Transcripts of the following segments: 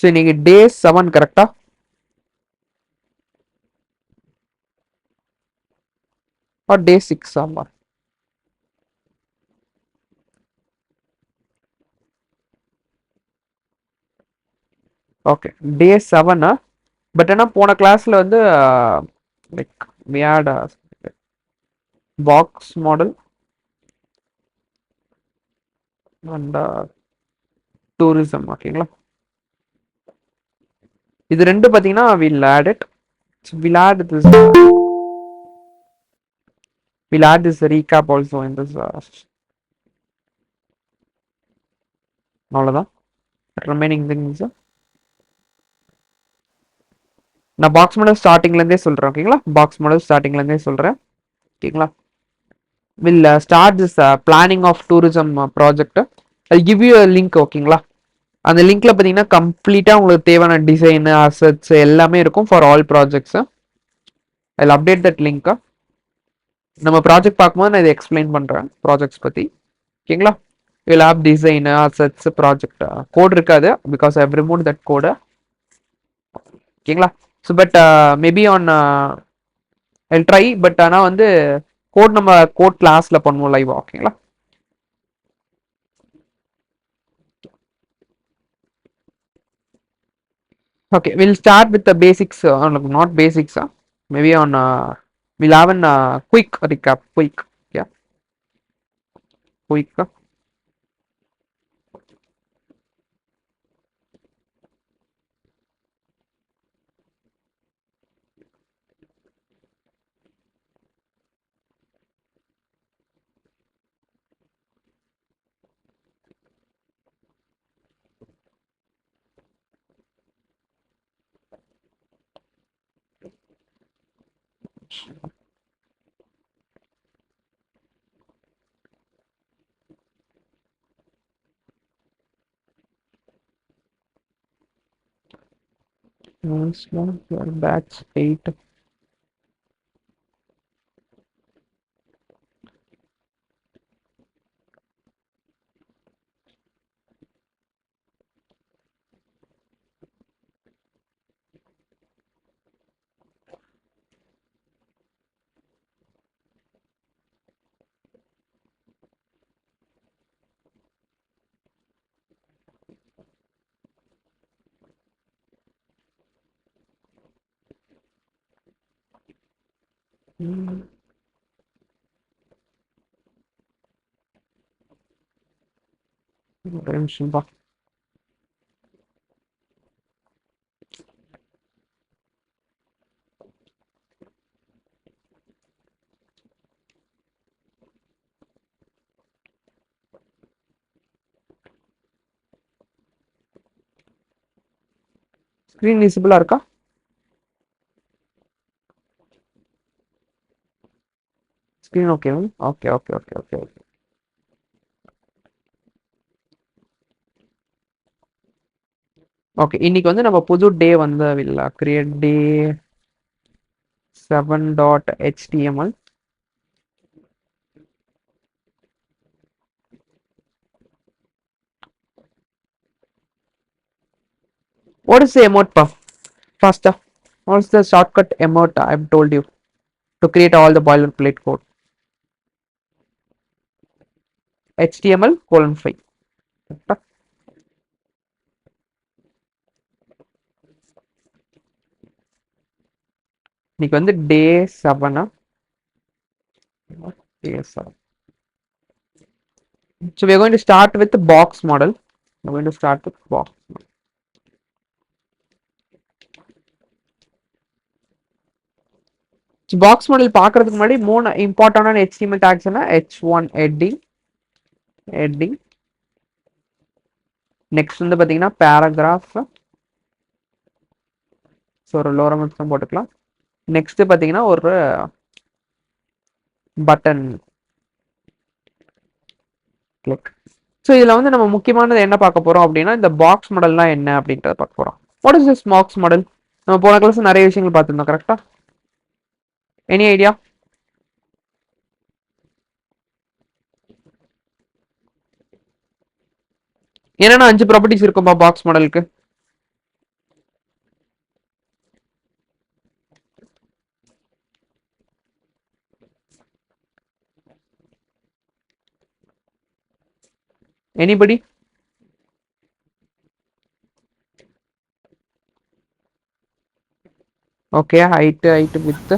So இன்னைக்கு டே 7 கரெக்டா? R டே 6 ஆமா. Okay day 7. பட் ஏன்னா போன கிளாஸ்ல வந்து like we had a box model and tourism ஓகேங்களா. இது ரெண்டு பார்த்தீங்கன்னா we'll add it. So we'll add this recap also in this அவ்வளோதான். ரிமைனிங் திங்ஸ் நான் பாக்ஸ் மாடல் ஸ்டார்டிங்லேருந்தே சொல்கிறேன் ஓகேங்களா. பாக்ஸ் மாடல் ஸ்டார்டிங்லேருந்தே சொல்கிறேன் ஓகேங்களா. Will start this planning of tourism project. அது கிவ் யூ லிங்க் ஓகேங்களா. அந்த லிங்க்ல பார்த்தீங்கன்னா கம்ப்ளீட்டாக உங்களுக்கு தேவையான டிசைனு அசட்ஸ் எல்லாமே இருக்கும் ஃபார் ஆல் ப்ராஜெக்ட்ஸு. அதில் அப்டேட் தட் லிங்க்கை நம்ம ப்ராஜெக்ட் பார்க்கும்போது நான் இதை எக்ஸ்பிளைன் பண்ணுறேன் ப்ராஜெக்ட்ஸ் பற்றி ஓகேங்களா. Will up design assets project code இருக்காது because I remove that code ஓகேங்களா. So but maybe on I try but ஆனால் வந்து கோட் நம்ம கோட் கிளாஸில் பண்ணுவோம் லைவா ஓகேங்களா. Okay, we'll start with the basics, not basics, maybe on we'll have a quick recap, quick, yeah, quick. Batch 8. Screen visible இருக்கா? Screen okay, okay, okay, okay, okay, okay. Okay இன்னைக்கு வந்து நம்ம புது டே வந்து will create day 7.html. What is the emote puff? Faster. What's the shortcut emote I've told you to create all the boilerplate code? HTML:5. இன்னைக்கு வந்து டே 7. Day 7. So we are going to start with the box model. We're going to start with box model. So box model பார்க்கறதுக்கு முன்னாடி மூணு இம்பார்ட்டன்டான HTML tagsனா h1 heading next வந்து பாத்தீங்கன்னா paragraph. So ஒரு லோரம் மட்டும் போட்டுக்கலாம். நெக்ஸ்ட் பாத்தீங்கன்னா ஒரு பட்டன் கிளிக். ஸோ இதில் வந்து நம்ம முக்கியமானது என்ன பார்க்க போகிறோம் அப்படின்னா இந்த பாக்ஸ் மாடல்னா என்ன அப்படின்றத பார்க்க போகிறோம். What is this box model? நம்ம போன கிளாஸ் நிறைய விஷயங்கள் பார்த்துருந்தோம் கரெக்டா? Any idea? என்னென்ன 5 ப்ராப்பர்ட்டிஸ் இருக்கும்பா பாக்ஸ் மாடலுக்கு? Anybody? Okay, height width.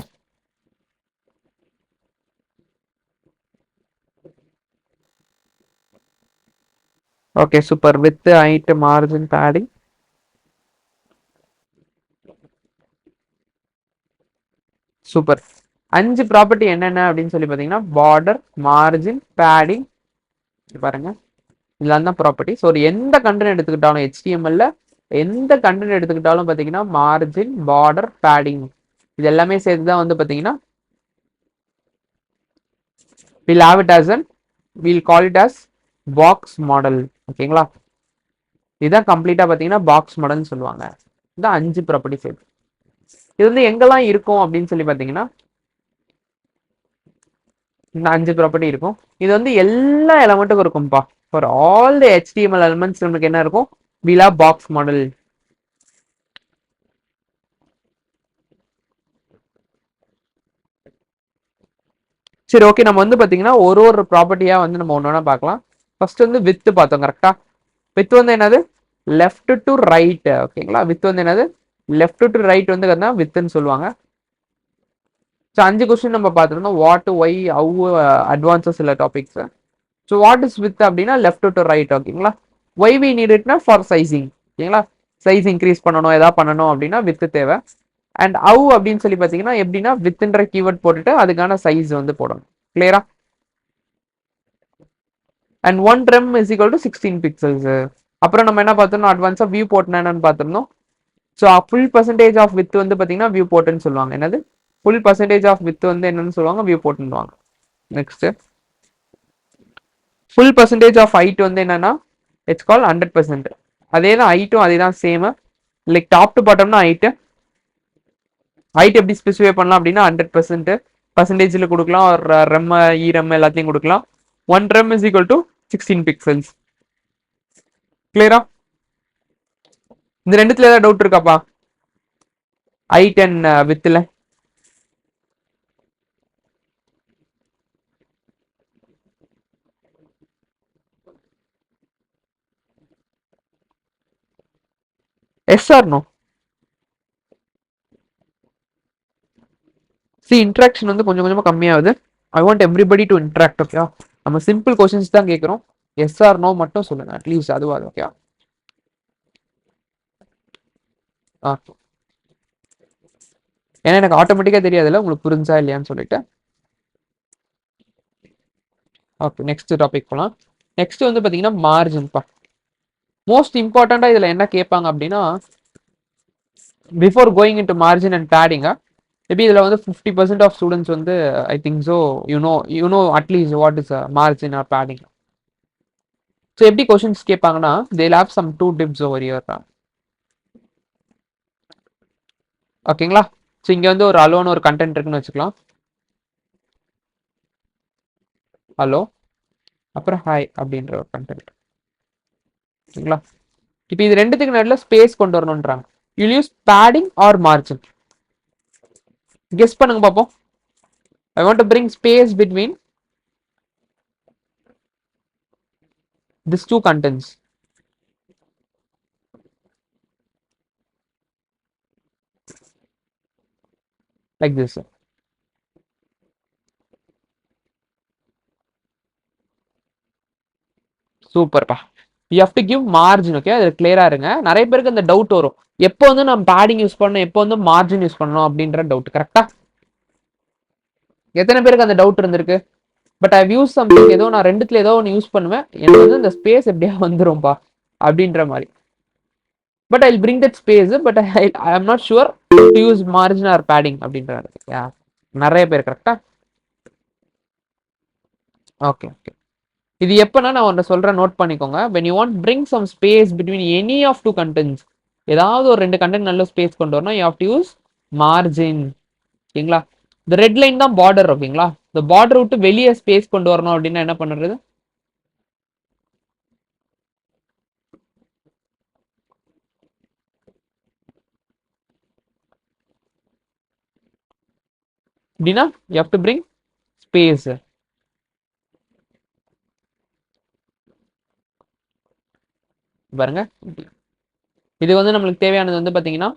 Okay super. Width, height, margin, padding. Super. 5 property என்னென்ன அப்படின்னு சொல்லி பார்த்தீங்கன்னா பார்டர், மார்ஜின், பேடிங். பாருங்க, இதெல்லாம் தான் ப்ராப்பர்ட்டி. ஸோ ஒரு எந்த கண்டென்ட் எடுத்துக்கிட்டாலும் HTML எந்த கண்டென்ட் எடுத்துக்கிட்டாலும் பார்த்தீங்கன்னா மார்ஜின், பார்டர், பேடிங் இது எல்லாமே சேர்த்து தான் வந்து பார்த்தீங்கன்னா we'll have it as an we'll call it as box model. ஓகேங்களா? இதுதான் கம்ப்ளீட்டா பார்த்தீங்கன்னா பாக்ஸ் மாடல்னு சொல்லுவாங்க. இந்த 5 ப்ராப்பர்ட்டி சேர்த்து இது வந்து எங்கெல்லாம் இருக்கும் அப்படின்னு சொல்லி பார்த்தீங்கன்னா இந்த 5 ப்ராப்பர்ட்டி இருக்கும். இது வந்து எல்லா எலமெண்ட்டுக்கும் இருக்கும்பா. For all the HTML elements நமக்கு என்ன இருக்கும்? we'll have box model. சரி ஓகே, நம்ம வந்து பாத்தீங்கன்னா ஒரு ஒரு ப்ராப்பர்ட்டியா வந்து நம்ம ஒன்னொன்னா பார்க்கலாம். ஃபர்ஸ்ட் வந்து வித் பார்த்தோம் கரெக்டா. வித் வந்து என்னது? Left to right. ஓகேங்களா? வித் வந்து என்னது? லெஃப்ட் டு ரைட் வந்து வித்ன்னு சொல்லுவாங்க. ஸோ 5 கொஸ்டின் நம்ம பார்த்துருந்தோம். வாட், ஒய், ஹவ், அட்வான்ஸஸ் சில topics. So what is width அப்படின்னா லெஃப்ட் டு ரைட். ஓகேங்களா? ஒய் வி நீட் இட்னா ஃபார் சைசிங். ஓகேங்களா? சைஸ் இன்க்ரீஸ் பண்ணணும், ஏதாவது பண்ணணும் அப்படின்னா வித் தேவை. அண்ட் ஹவ் அப்படின்னு சொல்லி பார்த்தீங்கன்னா எப்படின்னா வித்ன்ற கீவேர்ட் போட்டுட்டு அதுக்கான சைஸ் வந்து போடணும். கிளியரா? And one rem is equal to 16 pixels. அப்புறம் நம்ம என்ன பார்த்தோம்னா அட்வான்ஸா வியூ போர்ட் என்னன்னு பார்த்துருந்தோம். So full percentage of width வந்து பார்த்தீங்கன்னா வியூ போர்ட்னு சொல்லுவாங்க. என்னது? ஃபுல் பர்சன்டேஜ் ஆஃப் வித் வந்து என்னன்னு சொல்லுவாங்க? வியூ போர்ட்னுவாங்க. Next full percentage of height வந்து என்னன்னா இட்ஸ் கால் 100%. அதே தான் ஹைட்டும் அதே தான் சேம். லைக் டாப் டு பாட்டம்னா ஹைட் எப்படி ஸ்பெசிஃபை பண்ணலாம் அப்படின்னா 100% பர்சன்டேஜில் கொடுக்கலாம். ஒரு ரெம், இரெம் எல்லாத்தையும் கொடுக்கலாம். One rem is equal to 16 pixels. கிளியரா? இந்த ரெண்டுத்துல ஏதாவது டவுட் இருக்காப்பா? ஹைட் அண்ட் வித்ல. Yes or no? See interaction வந்து கொஞ்சம் கொஞ்சமா கம்மியாகுது. I want everybody to interact. Okay, நம்ம சிம்பிள் கொஸ்டின்ஸ் தான் கேட்குறோம். எஸ் ஆர் நோ மட்டும் சொல்லுங்க அட்லீஸ்ட். அதுவா? ஓகே. ஏன்னா எனக்கு ஆட்டோமேட்டிக்கா தெரியாதுல்ல உங்களுக்கு புரிஞ்சா இல்லையான்னு சொல்லிட்டு. ஓகே, நெக்ஸ்ட் டாபிக் போகலாம். நெக்ஸ்ட் வந்து பார்த்தீங்கன்னா மார்ஜின்ப்பா. மோஸ்ட் இம்பார்ட்டண்டா இதுல என்ன கேட்பாங்க அப்படின்னா before going in to margin and பேடிங்கா மேபி இதில் வந்து 50% ஆஃப் ஸ்டூடெண்ட்ஸ் வந்து I think so you know at least what is margin or padding. So எப்படி கொஸ்டின்ஸ் கேட்பாங்கன்னா they'll have some two tips over year. ஓகேங்களா? ஸோ இங்கே வந்து ஒரு அலோன்னு ஒரு கண்டென்ட் இருக்குன்னு வச்சுக்கலாம். ஹலோ அப்புறம் ஹாய் அப்படின்ற ஒரு கண்டென்ட். ஓகேங்களா? இப்போ இது ரெண்டுத்துக்கு நடுவில் ஸ்பேஸ் கொண்டு வரணுன்றாங்க. You use padding or margin? Guess பண்ணுங்க பார்ப்போம். I want to bring space between this two contents. Like this. சூப்பர்ப்பா. You have to give margin. Okay, அது கிளியரா இருங்க. நிறைய பேருக்கு அந்த டவுட் வரும், எப்போ வந்து நம்ம பேடிங் யூஸ் பண்ணணும், எப்போ வந்து மார்ஜின் யூஸ் பண்ணணும் அப்படின்ற டவுட். கரெக்டா? எத்தனை பேருக்கு அந்த டவுட் இருந்திருக்கு? பட் ஐ யூஸ் சம்திங், ஏதோ நான் ரெண்டுத்துல ஏதோ ஒன்று யூஸ் பண்ணுவேன், எனக்கு வந்து இந்த ஸ்பேஸ் எப்படியா வந்துரும்பா அப்படின்ற மாதிரி. But I bring that space. But I am not sure to use margin or padding அப்படின்றாரு. நிறைய பேர். கரெக்டா? Okay okay. இது எப்பனா நான் ஒன்று சொல்றேன், நோட் பண்ணிக்கோங்க. when you want bring some space between any of two contents, ஏதாவது ஒரு ரெண்டு கண்டென்ட் நல்ல ஸ்பேஸ் கொண்டு வரணும், you have to use margin. ஓகேங்களா? இந்த ரெட் லைன் தான் பார்டர். ஓகேங்களா? இந்த பார்டர் விட்டு வெளியே ஸ்பேஸ் கொண்டு வரணும் அப்படின்னா என்ன பண்ணுறது? அப்படின்னா you have to bring space. பாருங்க, இது வந்து நம்மளுக்கு தேவையானது வந்து பாத்தீங்கன்னா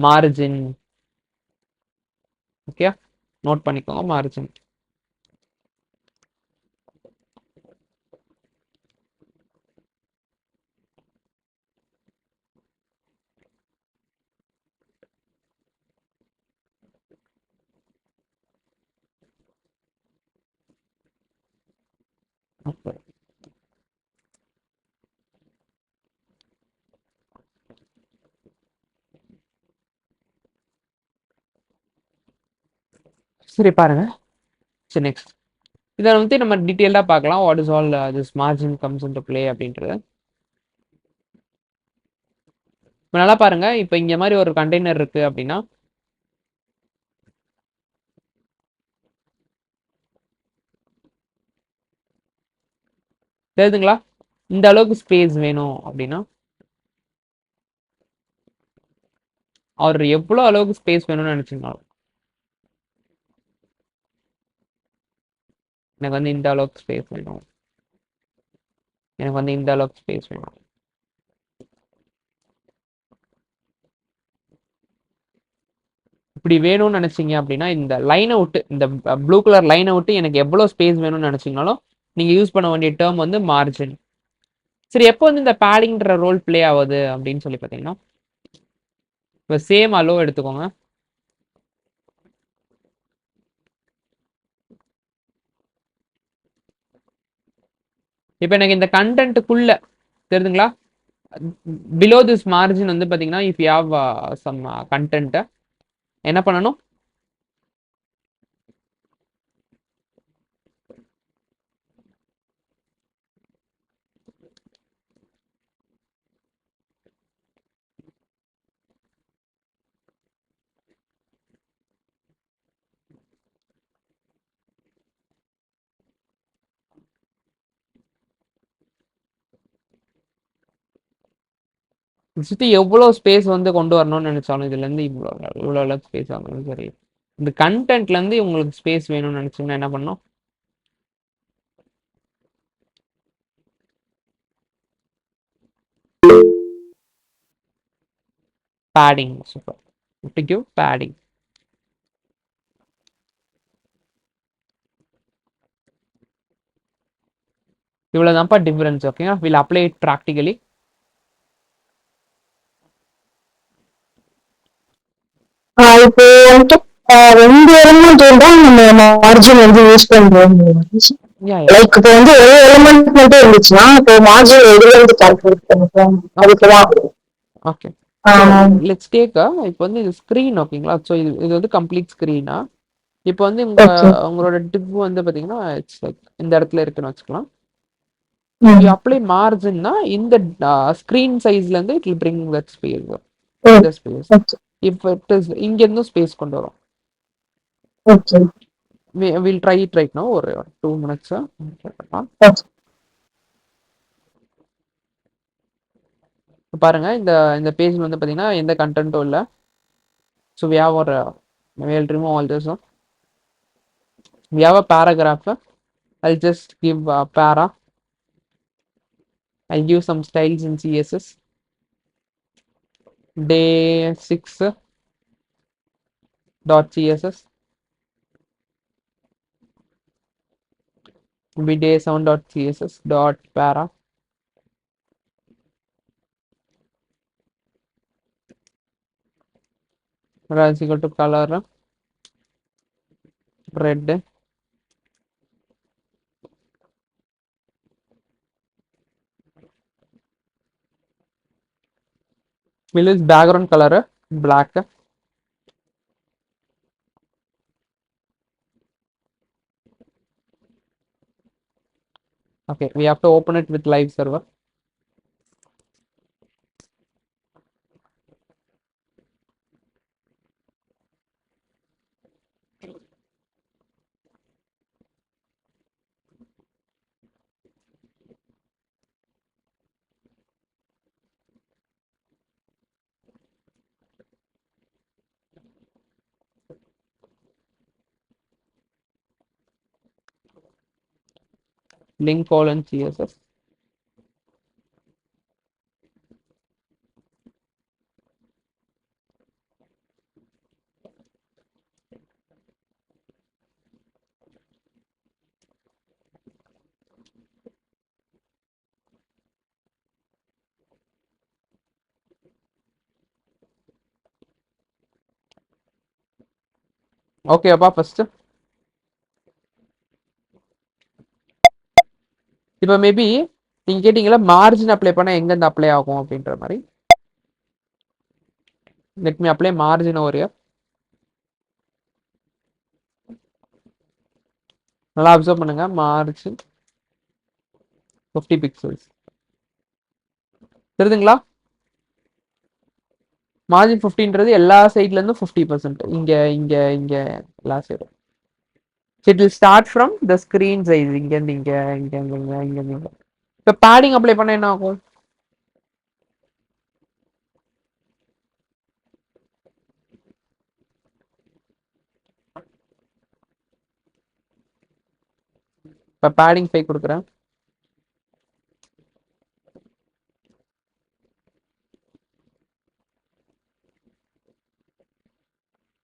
மார்ஜின். ஓகே, நோட் பண்ணிக்கோங்க மார்ஜின். சரி பாருங்க. சரி நெக்ஸ்ட் இதை வந்து நம்ம டீட்டெயிலாக பார்க்கலாம். What is all this margin comes into play அப்படின்றது. இப்போ நல்லா பாருங்க. இப்போ இங்க மாதிரி ஒரு கண்டெய்னர் இருக்கு அப்படின்னா தெரியுதுங்களா? இந்த அளவுக்கு ஸ்பேஸ் வேணும் அப்படின்னா அவர் எவ்வளோ அளவுக்கு ஸ்பேஸ் வேணும்னு நினைச்சிருந்தாலும் எனக்கு வந்து இந்த அளவுக்கு ஸ்பேஸ் வேணும், எனக்கு வந்து இந்த அளவுக்கு ஸ்பேஸ் வேணும். இப்படி வேணும்னு நினைச்சீங்க அப்படின்னா இந்த லைனை விட்டு, இந்த ப்ளூ கலர் லைனை விட்டு எனக்கு எவ்வளோ ஸ்பேஸ் வேணும்னு நினைச்சீங்கனாலும் நீங்க யூஸ் பண்ண வேண்டிய டேர்ம் வந்து மார்ஜின். சரி, எப்போ வந்து இந்த பேடிங்ன்ற ரோல் பிளே ஆகுது அப்படின்னு சொல்லி பார்த்தீங்கன்னா, இப்போ சேம் அலோ எடுத்துக்கோங்க. இப்போ எனக்கு இந்த கண்டென்ட்டுக்குள்ள தெரியுதுங்களா, பிலோ திஸ் மார்ஜின் வந்து பார்த்தீங்கன்னா if you have some content என்ன பண்ணணும், சுற்றி எவ்வளோ ஸ்பேஸ் வந்து கொண்டு வரணும்னு நினைச்சாலும் இதுலேருந்து இவ்வளோ ஸ்பேஸ் ஆகணும். சரி, இந்த கண்டென்ட்லேருந்து உங்களுக்கு ஸ்பேஸ் வேணும்னு நினச்சிங்கன்னா என்ன பண்ணணும், பேடிங். Super, give padding. இவ்வளவுதான்ப்பா டிஃபரன்ஸ். ஓகேங்களா, வில் அப்ளை இட் ப்ராக்டிகலி. இப்போ வந்துட்டு ரெண்டு எலிமெண்ட் இருந்தா நம்ம மார்ஜின் வந்து யூஸ் பண்றோம். யா யா லைக் இப்போ வந்து ஒரு எலிமெண்ட் மட்டும் இருந்துச்சுன்னா இப்போ மார்ஜின் எதுல இருந்து கால்குலேட் பண்ணிப்போம் ஓகே அதுக்குதான். ஓகே. ஸோ லெட்ஸ் டேக் இப்போ வந்து இது ஸ்க்ரீன். ஓகேங்களா, ஸோ இது வந்து கம்ப்ளீட் ஸ்க்ரீனா. இப்போ வந்து ஓகே. உங்களோட டிப் வந்து பார்த்தீங்கன்னா இட்ஸ் லைக் இந்த இடத்துல இருக்குன்னு வச்சுக்கலாம். யூ அப்ளை மார்ஜின்னா இந்த ஸ்க்ரீன் சைஸ்லேருந்து it will bring that space, இந்த ஸ்பேஸ். ஓகே. இப்போ இட் இஸ் இங்கேருந்து ஸ்பேஸ் கொண்டு வரும். Okay. Will try it right now, ஒரு 2 minutes. ஓகே. பாருங்க, இந்த இந்த பேஜ்ல வந்து பார்த்தீங்கன்னா எந்த கண்டென்ட்டும் இல்லை. ஸோ வி ஹாவ் ஒரு will remove all this. We have a paragraph. I'll just give a para. I'll give some styles in CSS. Day 6 dot CSS will be day 7 dot CSS dot para. Is equal to color red. Will is background color black. Okay, we have to open it with live server. Link colon CSS. ஓகேப்பா first. இப்போ maybe நீங்க கேட்டீங்களா margin apply பண்ணா எங்க இருந்து apply ஆகும் அப்படின்ற மாதிரி. Let me apply margin over here. நல்லா அப்சர்வ் பண்ணுங்க. மார்ஜின் 50 பிக்சல்ஸ் தெரியுதுங்களா? மார்ஜின் 50ன்றது எல்லா சைட்ல இருந்தும் 50%. இங்க இங்க இங்க எல்லா சைடும். It will start from the screen size. இங்க இருந்து இங்க இங்க இங்க இங்க இங்க. இப்போ பேடிங் அப்ளை பண்ண என்ன ஆகும்? இப்போ பேடிங் 5 கொடுக்குறேன்.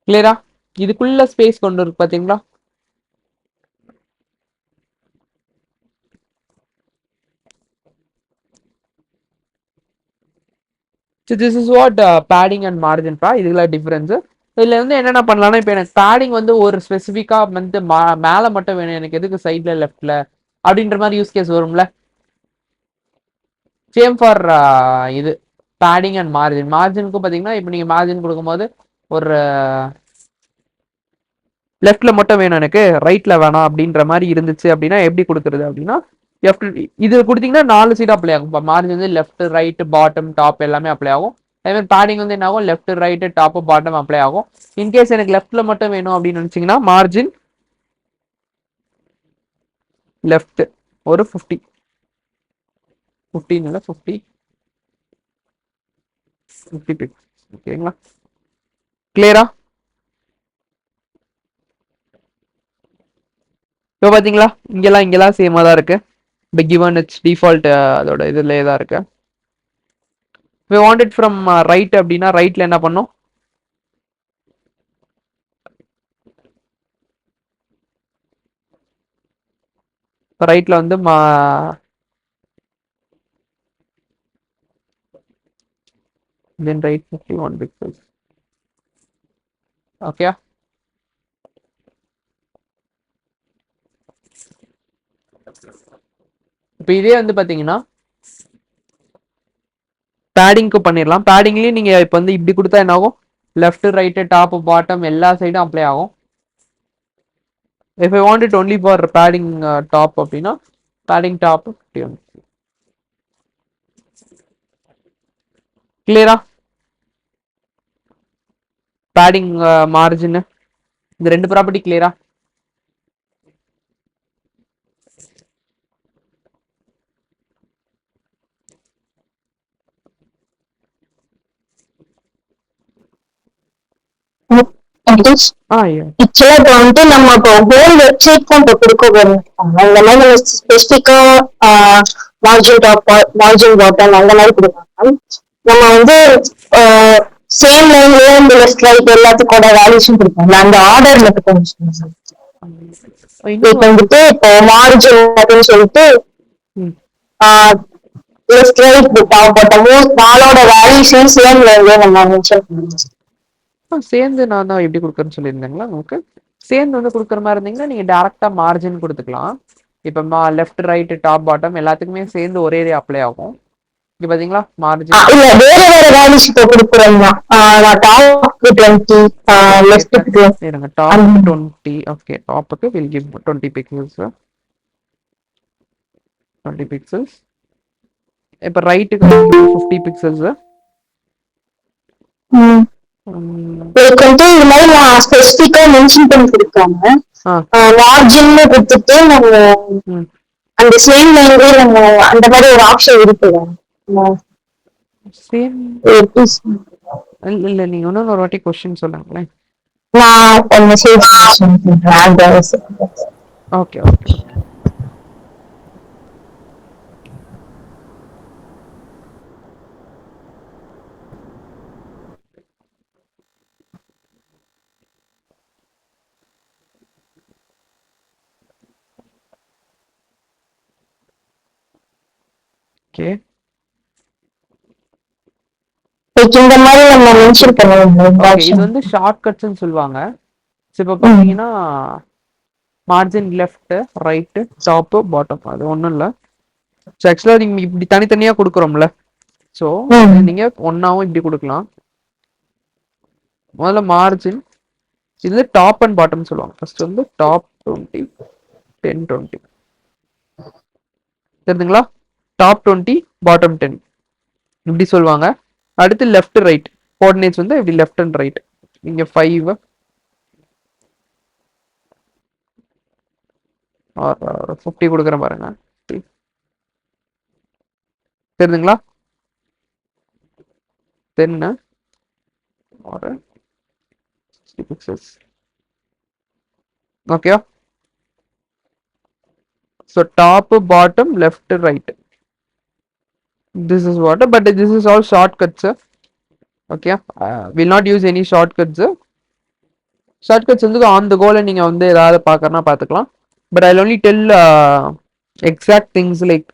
கிளியரா? இதுக்குள்ள ஸ்பேஸ் கொண்டு இருக்கு பாத்தீங்களா? So this is what padding and margin பா. இதுல டிஃபரன்ஸ். இதுல வந்து என்னென்ன பண்ணலாம்னா இப்போ எனக்கு பேடிங் வந்து ஒரு ஸ்பெசிஃபிக்கா வந்து மேல மட்டும் வேணும், எனக்கு எதுக்கு சைட்ல லெஃப்ட்ல அப்படின்ற மாதிரி யூஸ் கேஸ் வரும்ல. சேம் ஃபார் இது பேடிங் அண்ட் மார்ஜின். மார்ஜினுக்கும் பார்த்தீங்கன்னா இப்போ நீங்கள் மார்ஜின் கொடுக்கும்போது ஒரு லெஃப்ட்ல மட்டும் வேணும் எனக்கு ரைட்ல வேணாம் அப்படின்ற மாதிரி இருந்துச்சு அப்படின்னா எப்படி கொடுக்குறது அப்படின்னா இது கொடுத்தீங்கன்னா 4 சைடு அப்ளை ஆகும். இப்போ மார்ஜின் வந்து லெஃப்ட் ரைட் பாட்டம் டாப் எல்லாமே அப்ளை ஆகும். அதே மாதிரி பேடிங் வந்து என்ன ஆகும், left right top bottom apply ஆகும். இன்கேஸ் எனக்கு லெஃப்ட்ல மட்டும் வேணும் அப்படின்னு நினைச்சீங்கன்னா மார்ஜின் லெஃப்ட் ஒரு 50 15 இல்லை 50 பிக்ஸ். ஓகேங்களா? கிளியரா? இப்போ பார்த்தீங்களா இங்கெல்லாம் சேமாக தான் இருக்கு. இப்போ கிவன் இட்ஸ் டிஃபால்ட் அதோட இதுலேயே தான் இருக்கு. we want it from right அப்படின்னா ரைட்ல என்ன பண்ணும்? ரைட்ல வந்து then right 51 pixels. ஓகே. இப்போ இதே வந்து பாத்தீங்கன்னா பேடிங்க்கு பண்ணிடலாம். பேடிங்லயும் நீங்க இப்போ வந்து இப்படி கொடுத்தா என்ன ஆகும், லெஃப்ட் ரைட் டாப் பாட்டம் எல்லா சைடும் அப்ளை ஆகும். if I want it only for padding top அப்படின்னா padding top கிளியரா? பேடிங் மார்ஜின் இந்த ரெண்டு ப்ராப்பர்ட்டி கிளியரா? ஆக்சுவலா இப்ப வந்து நம்ம இப்போ ஹோல் வெப்சைட்க்கும் இப்போ கொடுக்க வரும். அந்த மாதிரி நம்ம ஸ்பெசிபிக்கா மார்ஜின் டாப் மார்ஜின் பாட்டம் அந்த மாதிரி கொடுக்காம நம்ம வந்து சேம் லைன்லயே இந்த லெஃப்ட் ரைட் எல்லாத்துக்கோட வேல்யூஷன் கொடுப்பாங்க. அந்த ஆர்டர்ல கொஞ்சம் இப்போ வந்துட்டு இப்போ மார்ஜின் அப்படின்னு சொல்லிட்டு லெஃப்ட் ரைட் டாப் பாட்டம் நாளோட வேல்யூஷன் சேம் லைன்லயே நம்ம மென்ஷன் பண்ணுவோம். சேர்ந்து நான் தான் எப்படி கொடுக்குறேன்னு சொல்லியிருந்தேங்களா உங்களுக்கு. சேர்ந்து வந்து கொடுக்குற மாதிரி இருந்தீங்கன்னா நீங்க டேரக்டா மார்ஜின் கொடுத்துக்கலாம். இப்போ லெஃப்ட் ரைட் டாப் பாட்டம் எல்லாத்துக்குமே சேர்ந்து ஒரே அப்ளை ஆகும். இங்க பாத்தீங்களா மார்ஜின் இல்ல வேற வேற வேல்யூஸ் இப்போ கொடுக்குறேன்னா நான் டாப்க்கு 20 லெஃப்ட்க்கு இருங்க டாப் 20. ஓகே டாப்புக்கு வில் கிவ் 20 பிக்சல்ஸ் 20 பிக்சல்ஸ். இப்போ ரைட்டுக்கு 50 பிக்சல்ஸ். இதுக்கு வந்து இது மாதிரி நான் ஸ்பெசிபிக்கா மென்ஷன் பண்ணி கொடுக்காம மார்ஜின்னு கொடுத்துட்டு நம்ம அந்த சேம் லைன்லயே நம்ம அந்த மாதிரி ஒரு ஆப்ஷன் இருக்குல்ல. சேம் இல்ல நீங்க இன்னொரு ஒரு வாட்டி क्वेश्चन சொல்லுங்களேன். நான் மெசேஜ் பண்றேன். ஓகே ஓகே ஓகே லைக் இந்த மாதிரி நம்ம மென்ஷன் பண்ணுவோம் இந்த ஓகே இது ஆப்ஷன். வந்து ஷார்ட் கட்ஸ்ன்னு சொல்லுவாங்க. ஸோ இப்போ ம் பார்த்தீங்கன்னா margin left right top bottom அது ஒன்றும் இல்லை. ஸோ ஆக்சுவலாக நீங்கள் இப்படி தனித்தனியாக கொடுக்குறோம்ல, ஸோ ம் இது நீங்கள் ஒன்றாவும் இப்படி கொடுக்கலாம். முதல்ல மார்ஜின் இது டாப் அண்ட் பாட்டம் சொல்லுவாங்க. ஃபர்ஸ்ட் வந்து டாப் 20 10 20 தெரியுதுங்களா? டாப் 20 பாட்டம் 10 இப்படி சொல்லுவாங்க. அடுத்து லெஃப்ட் ரைட் கோஆர்டினேட்ஸ் வந்து இப்படி லெஃப்ட் அண்ட் ரைட். இங்க 5 ஆர் 50 கொடுக்குறேன் பாருங்க. தெரியுதுங்களா? 10 ஆர் 60 பிக்சல்ஸ். ஓகேவா? So top bottom left right this is what, but this is all shortcuts. Okay, will not use any shortcuts. Shortcuts வந்து ஆன் த கோல நீங்க வந்து ஏதாவது பார்க்கறனா பார்த்துக்கலாம். But I only tell exact things like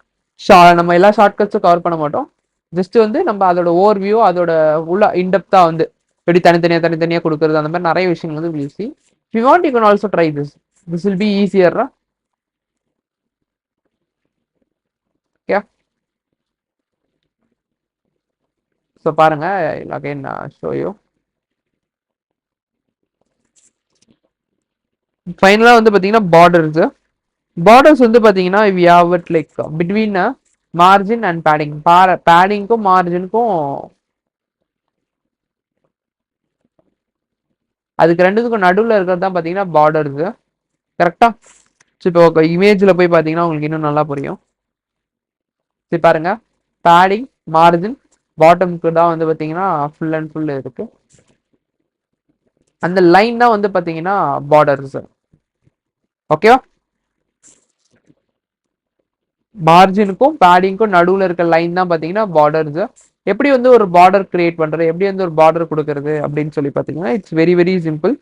நம்ம எல்லா ஷார்ட்கட்ஸும் கவர் பண்ண மாட்டோம். ஜஸ்ட் வந்து நம்ம அதோட ஓவர் வியூ அதோட உள்ள இன்டெப்தா வந்து எப்படி தனித்தனியா கொடுக்கறது அந்த மாதிரி நிறைய விஷயங்கள் வந்து will see. If you want you can also try this. This will be easier. Okay, so பாருங்க அகைன் ஷோ யூ. ஃபைனலாக வந்து பார்த்தீங்கன்னா பார்டர்ஸ் வந்து பார்த்தீங்கன்னா we have it like between margin and padding. பேடிங்க்கும் மார்ஜினுக்கும் அதுக்கு ரெண்டுத்துக்கும் நடுவில் இருக்கிறது தான் பார்த்தீங்கன்னா பார்டர்ஸ். கரெக்டா? ஸோ இப்போ இமேஜில் போய் பார்த்தீங்கன்னா உங்களுக்கு இன்னும் நல்லா புரியும். சரி பாருங்க, பேடிங் மார்ஜின் பாட்டமுக்கு தான் வந்து பார்த்தீங்கன்னா ஃபுல் அண்ட் ஃபுல் இருக்கு. அந்த லைன் தான் வந்து பார்த்தீங்கன்னா பார்டர்ஸ். ஓகேவா? மார்ஜினுக்கும் பேடிங்க்கும் நடுவில் இருக்க லைன் தான் பார்த்தீங்கன்னா பார்டர்ஸ். எப்படி வந்து ஒரு பார்டர் கிரியேட் பண்றது, எப்படி வந்து ஒரு பார்டர் கொடுக்கறது அப்படின்னு சொல்லி பார்த்தீங்கன்னா it's very very simple.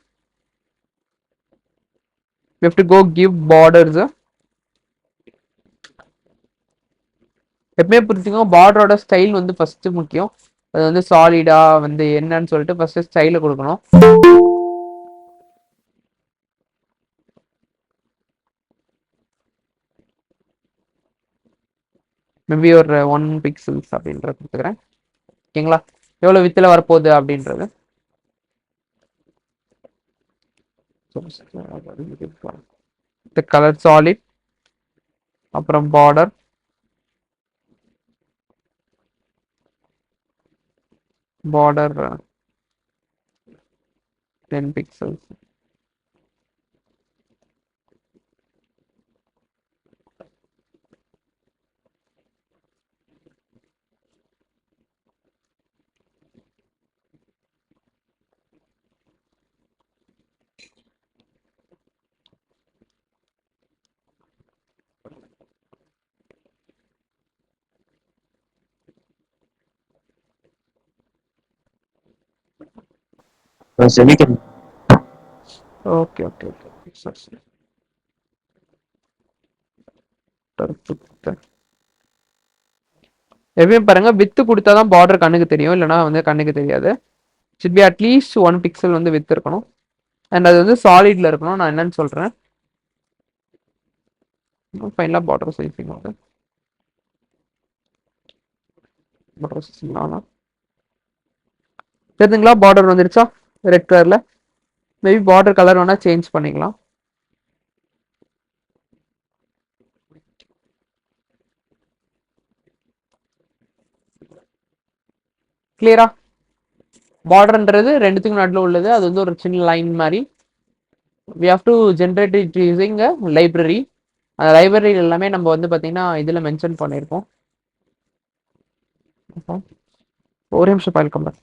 You have to go give borders. எப்பவுமே புரிஞ்சுக்கோங்க பார்டரோட ஸ்டைல் வந்து ஃபர்ஸ்ட் முக்கியம். அது வந்து சாலிடா வந்து என்னன்னு சொல்லிட்டு ஃபர்ஸ்ட் ஸ்டைல கொடுக்கணும். மேபி ஒரு 1 பிக்சல்ஸ் அப்படின்றத கொடுத்துக்கிறேன். ஓகேங்களா? எவ்வளோ வித்தில் வரப்போகுது அப்படின்றது. the color solid அப்புறம் border border 10 pixels. Okay okay okay சரி. எப்பயும் பாருங்க வித்து கொடுத்தாதான் பார்டர் கண்ணுக்கு தெரியும், இல்லைனா வந்து கண்ணுக்கு தெரியாது. should be அட்லீஸ்ட் 1 பிக்சல் வந்து வித்து இருக்கணும். அண்ட் அது வந்து சாலிட்ல இருக்கணும். நான் என்னன்னு சொல்றேன். ஃபைனலாக பார்டர் சைஸிங் வந்து பார்டர் சைஸிங் ஆகலாம். தெரியுதுங்களா? பார்டர் வந்துருச்சா ரெட் கலர்ல? மேபி பார்டர் கலர் வேணா சேஞ்ச் பண்ணிக்கலாம். கிளியரா? பார்டர்ன்றது ரெண்டுத்துக்கும் நடுவில் உள்ளது. அது வந்து ஒரு சின்ன லைன் மாதிரி. we have to generate it using a library. அந்த லைப்ரரி எல்லாமே நம்ம வந்து பார்த்தீங்கன்னா இதில் மென்ஷன் பண்ணியிருக்கோம். ஒரு நிமிஷம் boil compare.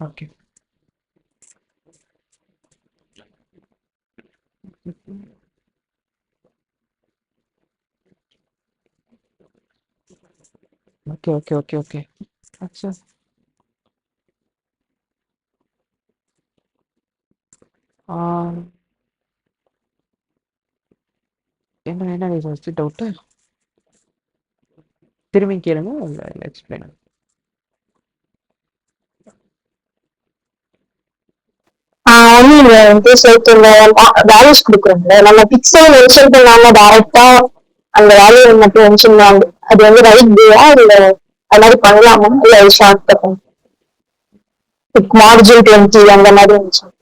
Okay okay okay okay okay okay அச்சா என்ன என்ன ஃபர்ஸ்ட் டவுட்டு திரும்பி கேளுங்க இல்லை எக்ஸ்பிளைன் ஒன்னும் இல்ல வந்து சேர்த்து இந்த வேல்யூஸ் கொடுக்குறோம்ல நம்ம பிக்சல் மென்ஷன் பண்ணாம டைரக்டா அந்த வேல்யூ மட்டும் மென்ஷன் பண்ணாங்க அது வந்து ரைட் வேயா இல்ல அது மாதிரி பண்ணலாமா இல்ல ஷார்ட் கட்டும் மார்ஜின் 20 அந்த மாதிரி மென்ஷன்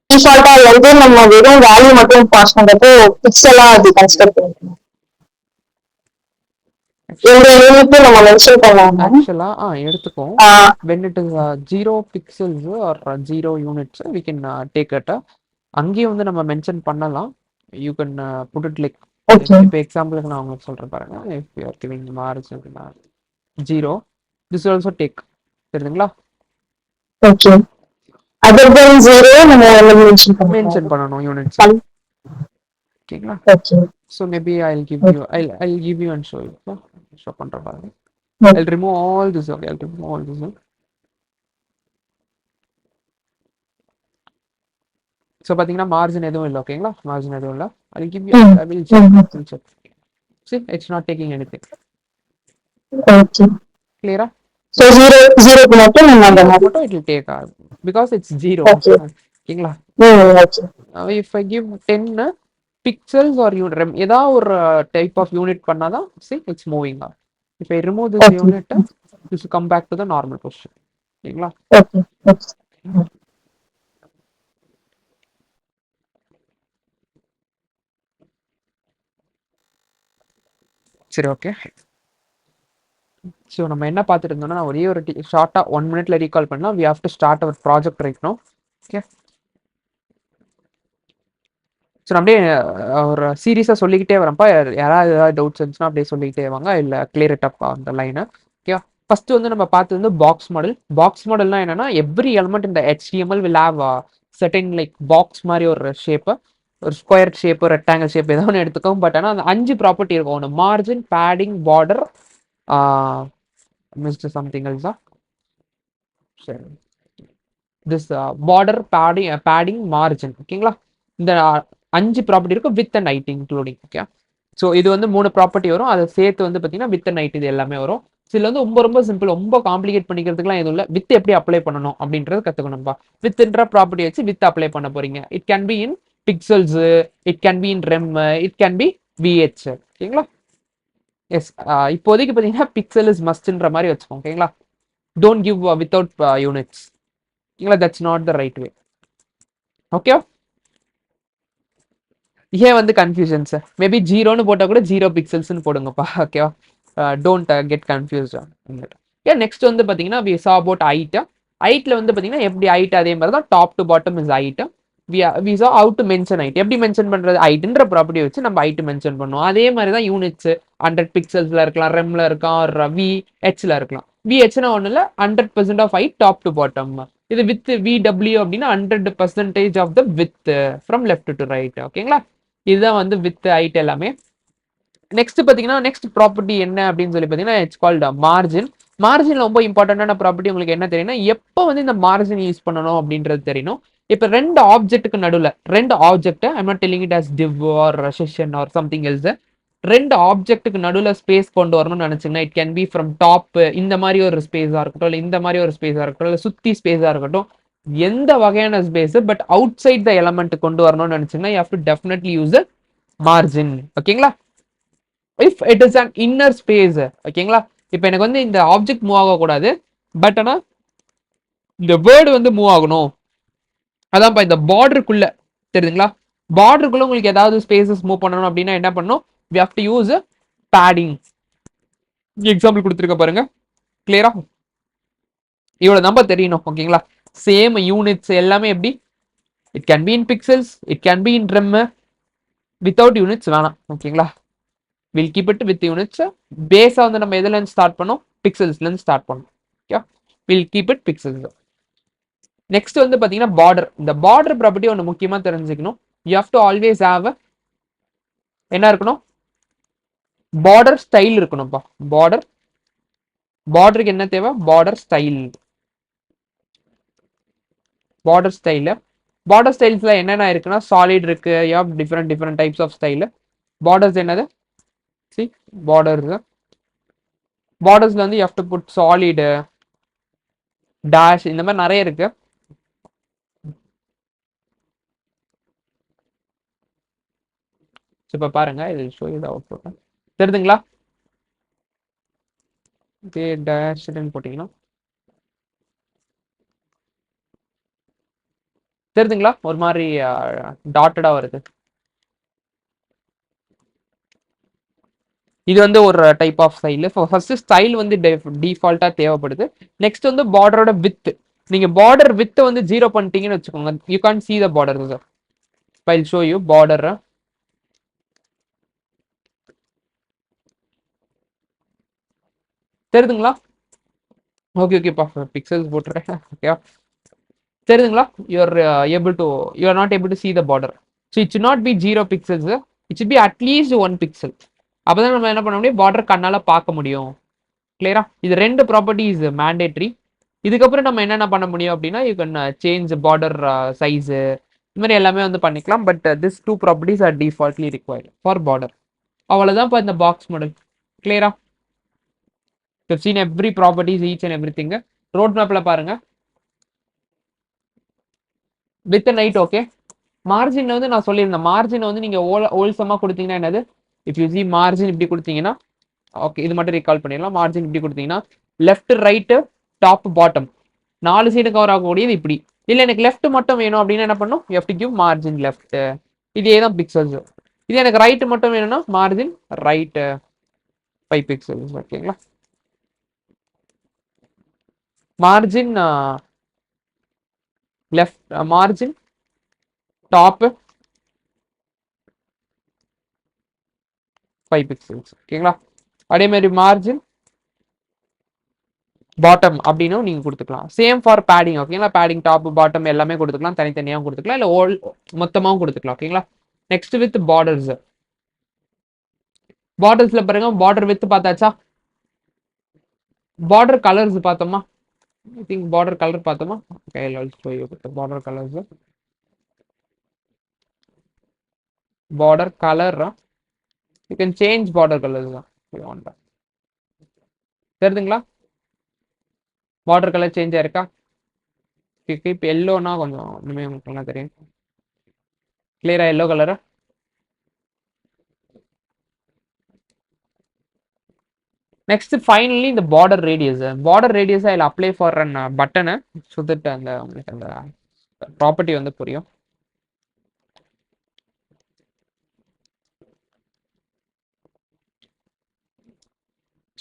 டிஃபால்ட்டா வந்து நம்ம வெறும் வேல்யூ மட்டும் பாஸ் பண்றப்போ பிக்சலா அது கன்சிடர் பண்ணிக்கணும் இந்த யூனிட் நம்ம மென்ஷன் பண்ணாம ஆக்சுவலாக எடுத்துக்கோம் when it is 0 pixels or 0 units we can take it அங்கேயும் வந்து நம்ம மென்ஷன் பண்ணலாம் you can put it like okay இப்போ எக்ஸாம்பிளுக்கு நான் உங்களுக்கு சொல்கிறேன் பாருங்க if you are giving margin 0 this will also take தெரியுதுங்களா ஓகே அதர் தென் 0 நம்ம மென்ஷன் மென்ஷன் பண்ணலாம் பண்ணணும் யூனிட்ஸ் ஓகேங்களா okay so maybe I'll give you and show you show பண்ணுற பாருங்க I'll remove all this okay I'll remove all this so பார்த்தீங்கன்னா margin எதுவும் இல்லை ஓகேங்களா மார்ஜின் எதுவும் இல்லை I'll give you I will check see it's not taking anything okay clear So 0 க்கு மட்டும் நம்ம அந்த மாதிரி மட்டும் it will take because it's 0 Okay. ஓகேங்களா okay if I give 10 pixels or unit ஏதாவது ஒரு டைப் ஆஃப் யூனிட் பண்ணாதான் see it's moving up if I remove this Okay. unit this will come back to the normal position ஓகேங்களா okay okay சரி okay so நம்ம என்ன பார்த்துட்டு இருந்தோம்னா நான் ஒரே ஒரு ஷார்ட்டாக 1 minute ரீகால் பண்ணலாம் we have to start our project right now okay so நான் அப்படியே ஒரு சீரியஸாக சொல்லிக்கிட்டே வரேன்ப்பா யாராவது ஏதாவது டவுட்ஸ் இருந்துச்சுன்னா அப்படியே சொல்லிக்கிட்டே வாங்க இல்லை கிளியர் இட் அப் அந்த லைனை ஓகே ஃபர்ஸ்ட் வந்து நம்ம பார்த்தது வந்து பாக்ஸ் மாடல்னா என்னன்னா எவ்ரி எலிமெண்ட் இந்த HTML will have certain like box மாதிரி ஒரு ஷேப்பு ஒரு ஸ்கொயர் ஷேப் ஒரு ரெக்டாங்கிள் ஷேப் ஏதோ ஒன்று எடுத்துக்கோங்க பட் ஆனால் அந்த 5 ப்ராப்பர்ட்டி இருக்கும் ஒன்று margin padding border missed something எல்ஸா சரி திஸ் பார்டர் பேடிங் மார்ஜின் ஓகேங்களா இந்த 5 ப்ராப்பர்ட்டி இருக்கும் with and night including okay so இது வந்து 3 ப்ராப்பர்ட்டி வரும் அதை சேர்த்து வந்து பார்த்தீங்கன்னா வித் அண்ட் நைட் இது எல்லாமே வரும் சில வந்து ரொம்ப சிம்பிள் ரொம்ப காம்ப்ளிகேட் பண்ணிக்கிறதுக்குலாம் எதுவும் இல்லை வித் எப்படி அப்ளை பண்ணணும் அப்படின்றது கற்றுக்கணும்பா வித்ன்ற ப்ராப்பர்ட்டி வச்சு வித் அப்ளை பண்ண போறீங்க it can be in pixels it can be in RAM it can B VH ஓகேங்களா எஸ் இப்போதைக்கு பார்த்தீங்கன்னா பிக்சல் இஸ் மஸ்ட்ன்ற மாதிரி வச்சுக்கோங்க ஓகேங்களா டோன்ட் கிவ் வித்தவுட் யூனிட்ஸ் ஓகேங்களா that's not the right way okay ஏன் வந்து கன்ஃபியூஷன்ஸ் மேபி 0ன்னு போட்டால் கூட 0 பிக்சல்ஸ்னு போடுங்கப்பா ஓகேவா டோன்ட் கெட் கன்ஃபியூஸ் ஏன் நெக்ஸ்ட் வந்து பார்த்தீங்கன்னா வி சா அபவுட் ஹைட்டில் வந்து பார்த்தீங்கன்னா எப்படி ஹைட் அதே மாதிரி தான் top to bottom is height we saw how to mention height எப்படி மென்ஷன் பண்ணுறது ஹைட்ன்ற ப்ராப்பர்ட்டி வச்சு நம்ம ஹைட் மென்ஷன் பண்ணுவோம் அதே மாதிரி தான் யூனிட்ஸ் 100 பிக்சல்ஸில் இருக்கலாம் ரெம்ல இருக்கலாம் ஒரு VHல இருக்கலாம் VHனா ஒன்றும் இல்லை 100% of height top to bottom இது வித் VW அப்படின்னா 100% of the width from left to right ஓகேங்களா இதுதான் வந்து வித் ஹைட் எல்லாமே நெக்ஸ்ட் பார்த்தீங்கன்னா நெக்ஸ்ட் ப்ராப்பர்ட்டி என்ன அப்படின்னு சொல்லி பார்த்தீங்கன்னா இட்ஸ் கால்ட் மார்ஜின் ரொம்ப இம்பார்ட்டன்டான ப்ராப்பர்ட்டி உங்களுக்கு என்ன தெரியும்னா எப்போ வந்து இந்த மார்ஜின் யூஸ் பண்ணணும் அப்படின்றது தெரியணும் இப்போ 2 ஆப்ஜெக்ட்டுக்கு நடுவில் 2 object I'm not telling it as div or session or something else 2 ஆப்ஜெக்ட்டுக்கு நடுவில் ஸ்பேஸ் கொண்டு வரணும்னு நினைச்சீங்கன்னா it can be from top இந்த மாதிரி ஒரு ஸ்பேஸாக இருக்கட்டும் இல்லை இந்த மாதிரி ஒரு ஸ்பேஸாக இருக்கட்டும் இல்லை சுற்றி ஸ்பேஸாக இருக்கட்டும் எந்த வகையான space put outside the element கொண்டு வரணும்னு நினைச்சீங்கன்னா you have to definitely use margin ஓகேங்களா if it is an inner space ஓகேங்களா இப்போ எனக்கு வந்து இந்த ஆப்ஜெக்ட் மூவ் ஆகக்கூடாது பட் ஆனால் இந்த வேர்டு வந்து மூவ் ஆகணும் அதான்ப்பா இந்த பார்டருக்குள்ள தெரியுதுங்களா பார்டருக்குள்ள உங்களுக்கு ஏதாவது ஸ்பேசஸ் மூவ் பண்ணணும் அப்படின்னா என்ன பண்ணணும் we have to use padding example கொடுத்துருக்க பாருங்க கிளியரா இவ்வளவு நம்ப தெரியணும் ஓகேங்களா சேம் யூனிட்ஸ் எல்லாமே எப்படி it can be in pixels it can be in rem without units வேணாம் ஓகேங்களா will keep it with units பேஸா வந்து நம்ம எதுல இருந்து ஸ்டார்ட் பண்ணோம் பிக்சல்ஸ்ல இருந்து ஸ்டார்ட் பண்ணோம் okay will keep it pixels. Next வந்து பாத்தீங்கன்னா பார்டர். இந்த பார்டர் ப்ராப்பர்ட்டி ஒன்று முக்கியமா தெரிஞ்சுக்கணும். You have to always have என்ன இருக்கணும், பார்டர் ஸ்டைல் இருக்கணும்ப்பா. பார்டருக்கு என்ன தேவை, பார்டர் ஸ்டைல். பார்டர் ஸ்டைல்ஸ்ல என்னென்ன இருக்குன்னா சாலிட் இருக்கு, you have different types of style. Borders என்னது, சி பார்டர்ஸ்ல வந்து you have to put solid, dash, இந்த மாதிரி நிறைய இருக்கு. இப்போ பாருங்க, இது ஷோ இது அவுட்புட் தெரியுதுங்களா. டேஷ்னு போட்டீங்கன்னா தெரியுதுங்களா, ஒரு மாதிரி டாட்டடா வருது. இது வந்து ஒரு type of style. First style வந்து டிஃபால்ட்டா தேவைப்படுது. நெக்ஸ்ட் வந்து பார்டரோட வித். நீங்க பார்டர் வித் வந்து 0 பண்ணிட்டீங்கன்னு வச்சுக்கோங்க, you can see the border. I'll show you border. தெரியுதுங்களா, ஓகேப்பா, பிக்சல்ஸ் போட்டுறேன். ஓகேவா, தெரியுதுங்களா, you are not able to see the border. So it should not be 0 pixels, it should be at least 1 pixel. அப்பதான் நம்ம என்ன பண்ண முடியும், பார்டர் கண்ணால பார்க்க முடியும். கிளியரா, இது ரெண்டு ப்ராப்பர்ட்டிஸ் மேண்டேட்ரி. இதுக்கப்புறம் நம்ம என்னென்ன பண்ண முடியும் அப்படின்னா, you can change border size, இது மாதிரி எல்லாமே வந்து பண்ணிக்கலாம். But this 2 properties are defaultly required for border. அவ்வளோதான் இப்போ இந்த பாக்ஸ் மாடல். கிளியரா, seen every properties, each and everything. Road மேப்ல பாருங்க, வித் நைட். ஓகே, மார்ஜின் வந்து நான் சொல்லியிருந்தேன், மார்ஜின் வந்து நீங்க ஹோல்சமா கொடுத்தீங்கன்னா என்னது, இஃப் யூ சி மார்ஜின் இப்படி கொடுத்தீங்கன்னா, ஓகே இது மட்டும் ரீகால் பண்ணிடலாம். மார்ஜின் இப்படி கொடுத்தீங்கன்னா left right top bottom 4 side cover ஆகக்கூடியது இப்படி. இல்லை எனக்கு லெஃப்ட் மட்டும் வேணும் அப்படின்னா என்ன பண்ணும், you have to give margin left. இதே தான் பிக்சல்ஸ். இது எனக்கு ரைட் மட்டும் வேணும்னா மார்ஜின் ரைட் 5 பிக்சல்ஸ். ஓகேங்களா, margin left, margin top 5 pixels. ஓகேங்களா, அதே மாதிரி மார்ஜின் பாட்டம் அப்படின்னு நீங்க கொடுத்துக்கலாம். Same for padding. ஓகேங்களா, பேடிங் டாப் பாட்டம் எல்லாமே கொடுத்துக்கலாம், தனித்தனியாகவும் கொடுத்துக்கலாம், இல்லை மொத்தமாகவும் கொடுத்துக்கலாம். ஓகேங்களா, நெக்ஸ்ட் வித் பார்டர்ஸ். பார்டர்ஸ்ல பாருங்க, பார்டர் வித் பார்த்தாச்சா, பார்டர் கலர்ஸ் பார்த்தோமா, ஐ திங்க் பார்டர் கலர் பார்த்தோமா. Border colours, border colour you can change border colours தான். தெரியுதுங்களா, பார்டர் கலர் சேஞ்ச் ஆயிருக்கா. இப்போ எல்லோனா கொஞ்சம் இனிமே உங்களுக்கு தெரியும். கிளியரா எல்லோ கலரா. நெக்ஸ்ட் ஃபைனலி இந்த border radius. Border radius I apply for an button, so that அந்த உங்களுக்கு அந்த ப்ராப்பர்ட்டி வந்து புரியும்.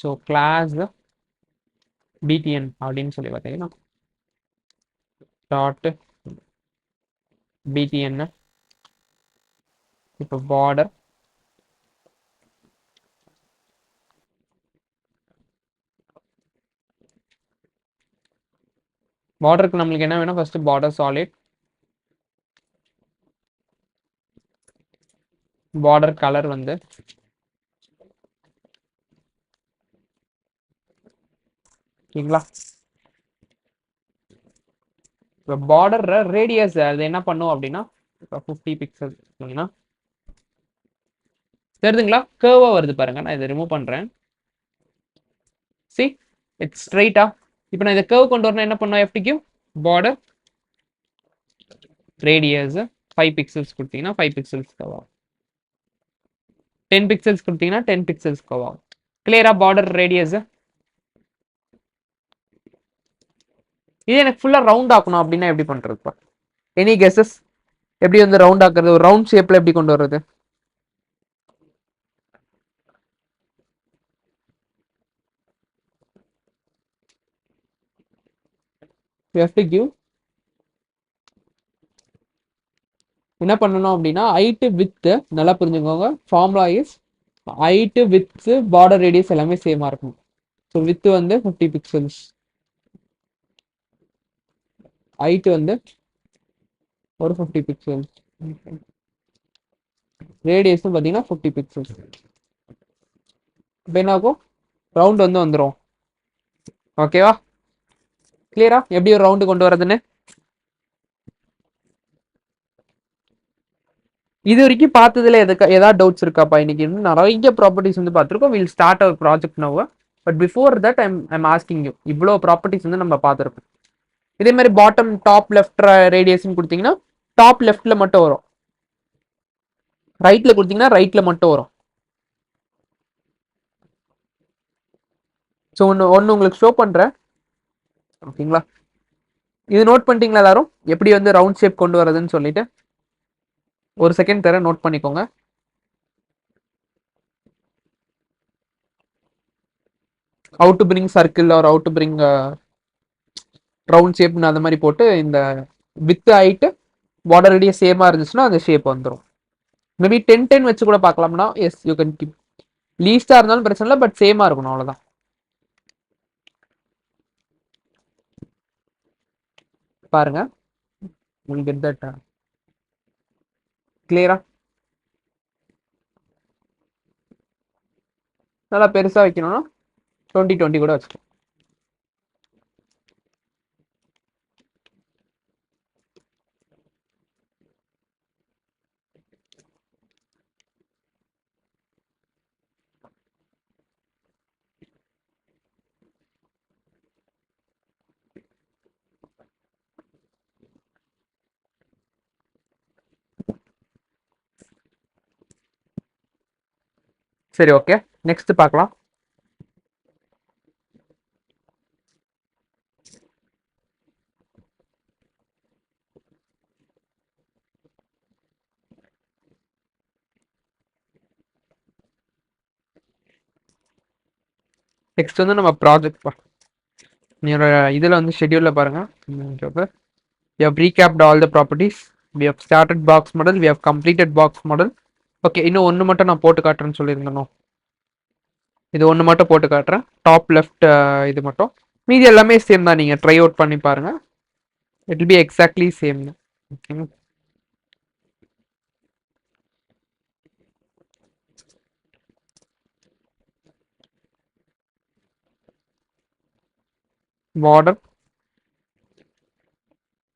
ஸோ கிளாஸ் பிடிஎன் அப்படின்னு சொல்லி பார்த்தீங்கன்னா டாட் பிடிஎன். இப்போ பார்டர் பார்டருக்கு நம்மளுக்கு என்ன வேணும், first border solid, border colour வந்து ஓகேங்களா. இப்போ பார்டர் ரேடியஸ் அது என்ன பண்ணும் அப்படின்னா, இப்போ 50 பிக்சல் அப்படின்னா தெரியுதுங்களா, கேர்வா வருது பாருங்க. நான் இதை ரிமூவ் பண்றேன். சி இட்ஸ் ஸ்ட்ரைட்டா. இப்போ நான் இதை கேர்வ் கொண்டு வரணும், என்ன பண்ணும், எஃப்டிக்யூ பார்டர் ரேடியஸ் 5 பிக்சல்ஸ் கொடுத்தீங்கன்னா 5 பிக்சல்ஸ் கவ் ஆகும், 10 பிக்சல்ஸ் கொடுத்தீங்கன்னா 10 பிக்சல்ஸ் கவ் ஆகும். கிளியரா, பார்டர் ரேடியஸ். இது எனக்கு ஃபுல்லா ரவுண்ட் ஆக்கணும் அப்படின்னா எப்படி பண்றதுப்பா, எனி கெஸஸ்? எப்படி வந்து ரவுண்ட் ஆக்குறது, ஒரு ரவுண்ட் ஷேப்ல எப்படி கொண்டு வர்றது? என்ன பண்ணணும் அப்படின்னா, ஹைட்டு வித் நல்லா புரிஞ்சுக்கோங்க, formula is height with border radius எல்லாமே சேமா இருக்கும். ஸோ வித் வந்து 50 பிக்சல்ஸ், ஹைட் வந்து ஒரு 50 பிக்சல்ஸ், ரேடியஸும் பார்த்தீங்கன்னா 50 பிக்சல்ஸ். இப்போ என்ன ஆகும், ரவுண்ட் வந்து வந்துடும். ஓகேவா, கிளியரா எப்படி ஒரு ரவுண்டு கொண்டு வரதுன்னு? இது வரைக்கும் பார்த்ததுல ஏதாவது டவுட்ஸ் இருக்காப்பா? இன்னைக்கு இன்னும் நிறைய ப்ராப்பர்ட்டிஸ் வந்து பார்த்துருக்கோம். Will start our project now. But before that I'm asking you, இவ்வளோ ப்ராப்பர்ட்டிஸ் வந்து நம்ம பார்த்துருக்கோம். இதே மாதிரி பாட்டம் டாப் லெஃப்ட் ரேடியஸ்ன்னு கொடுத்தீங்கன்னா டாப் லெஃப்ட்ல மட்டும் வரும், ரைட்ல கொடுத்தீங்கன்னா ரைட்ல மட்டும் வரும். ஸோ ஒன்று உங்களுக்கு ஷோ பண்ணுறேன், ஓகேங்களா? இது நோட் பண்ணிட்டீங்களா எல்லாரும், எப்படி வந்து ரவுண்ட் ஷேப் கொண்டு வரதுன்னு சொல்லிட்டு? ஒரு செகண்ட் தர நோட் பண்ணிக்கோங்க. how to bring circle or how to bring round ஷேப்னு அந்த மாதிரி போட்டு இந்த வித் ஹைட்டு பார்டர் ரேடியஸ் சேமாக இருந்துச்சுன்னா அந்த ஷேப் வந்துடும். மேபி 10-10 வச்சு கூட பார்க்கலாம்னா, எஸ் யூ கேன் கீப். லீஸ்டாக இருந்தாலும் பிரச்சனை இல்லை, பட் சேமாக இருக்கணும், அவ்வளோதான். பாருங்க, உங்களுக்கு கெட் தட் கிளியரா? நல்லா பெருசாக வைக்கணும்னா 20-20 கூட வச்சுக்கோ. சரி, ஓகே, நெக்ஸ்ட் பார்க்கலாம். நெக்ஸ்ட் வந்து நம்ம ப்ராஜெக்ட் என்னோட இதில் வந்து ஷெட்யூலில் பாருங்கள். we have recapped all the properties, we have started box model, we have completed box model. Okay, இன்னும் ஒன்று மட்டும் நான் போட்டு காட்டுறேன்னு சொல்லியிருந்தேனோ, இது ஒன்று மட்டும் போட்டு காட்டுறேன், டாப் லெஃப்ட் இது மட்டும். மீதி எல்லாமே சேம் தான், நீங்கள் ட்ரை அவுட் பண்ணி பாருங்கள், it will B exactly same. ஓகேங்க,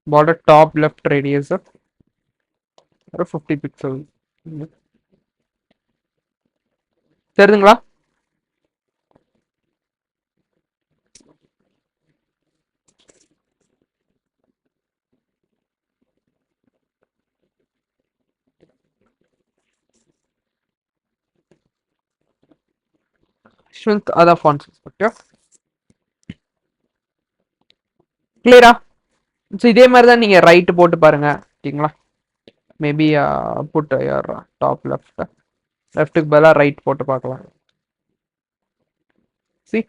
border top left radius ஒரு 50 பிக்சல். தெரியுதுங்களா? shrink other fonts. ஓகே, கிளியரா? ஸோ இதே மாதிரி தான் நீங்கள் ரைட்டு போட்டு பாருங்க, ஓகேங்களா? மேபி புட் யார் டாப் லெஃப்ட்டுக்கு பதிலாக ரைட் போட்டு பார்க்கலாம். see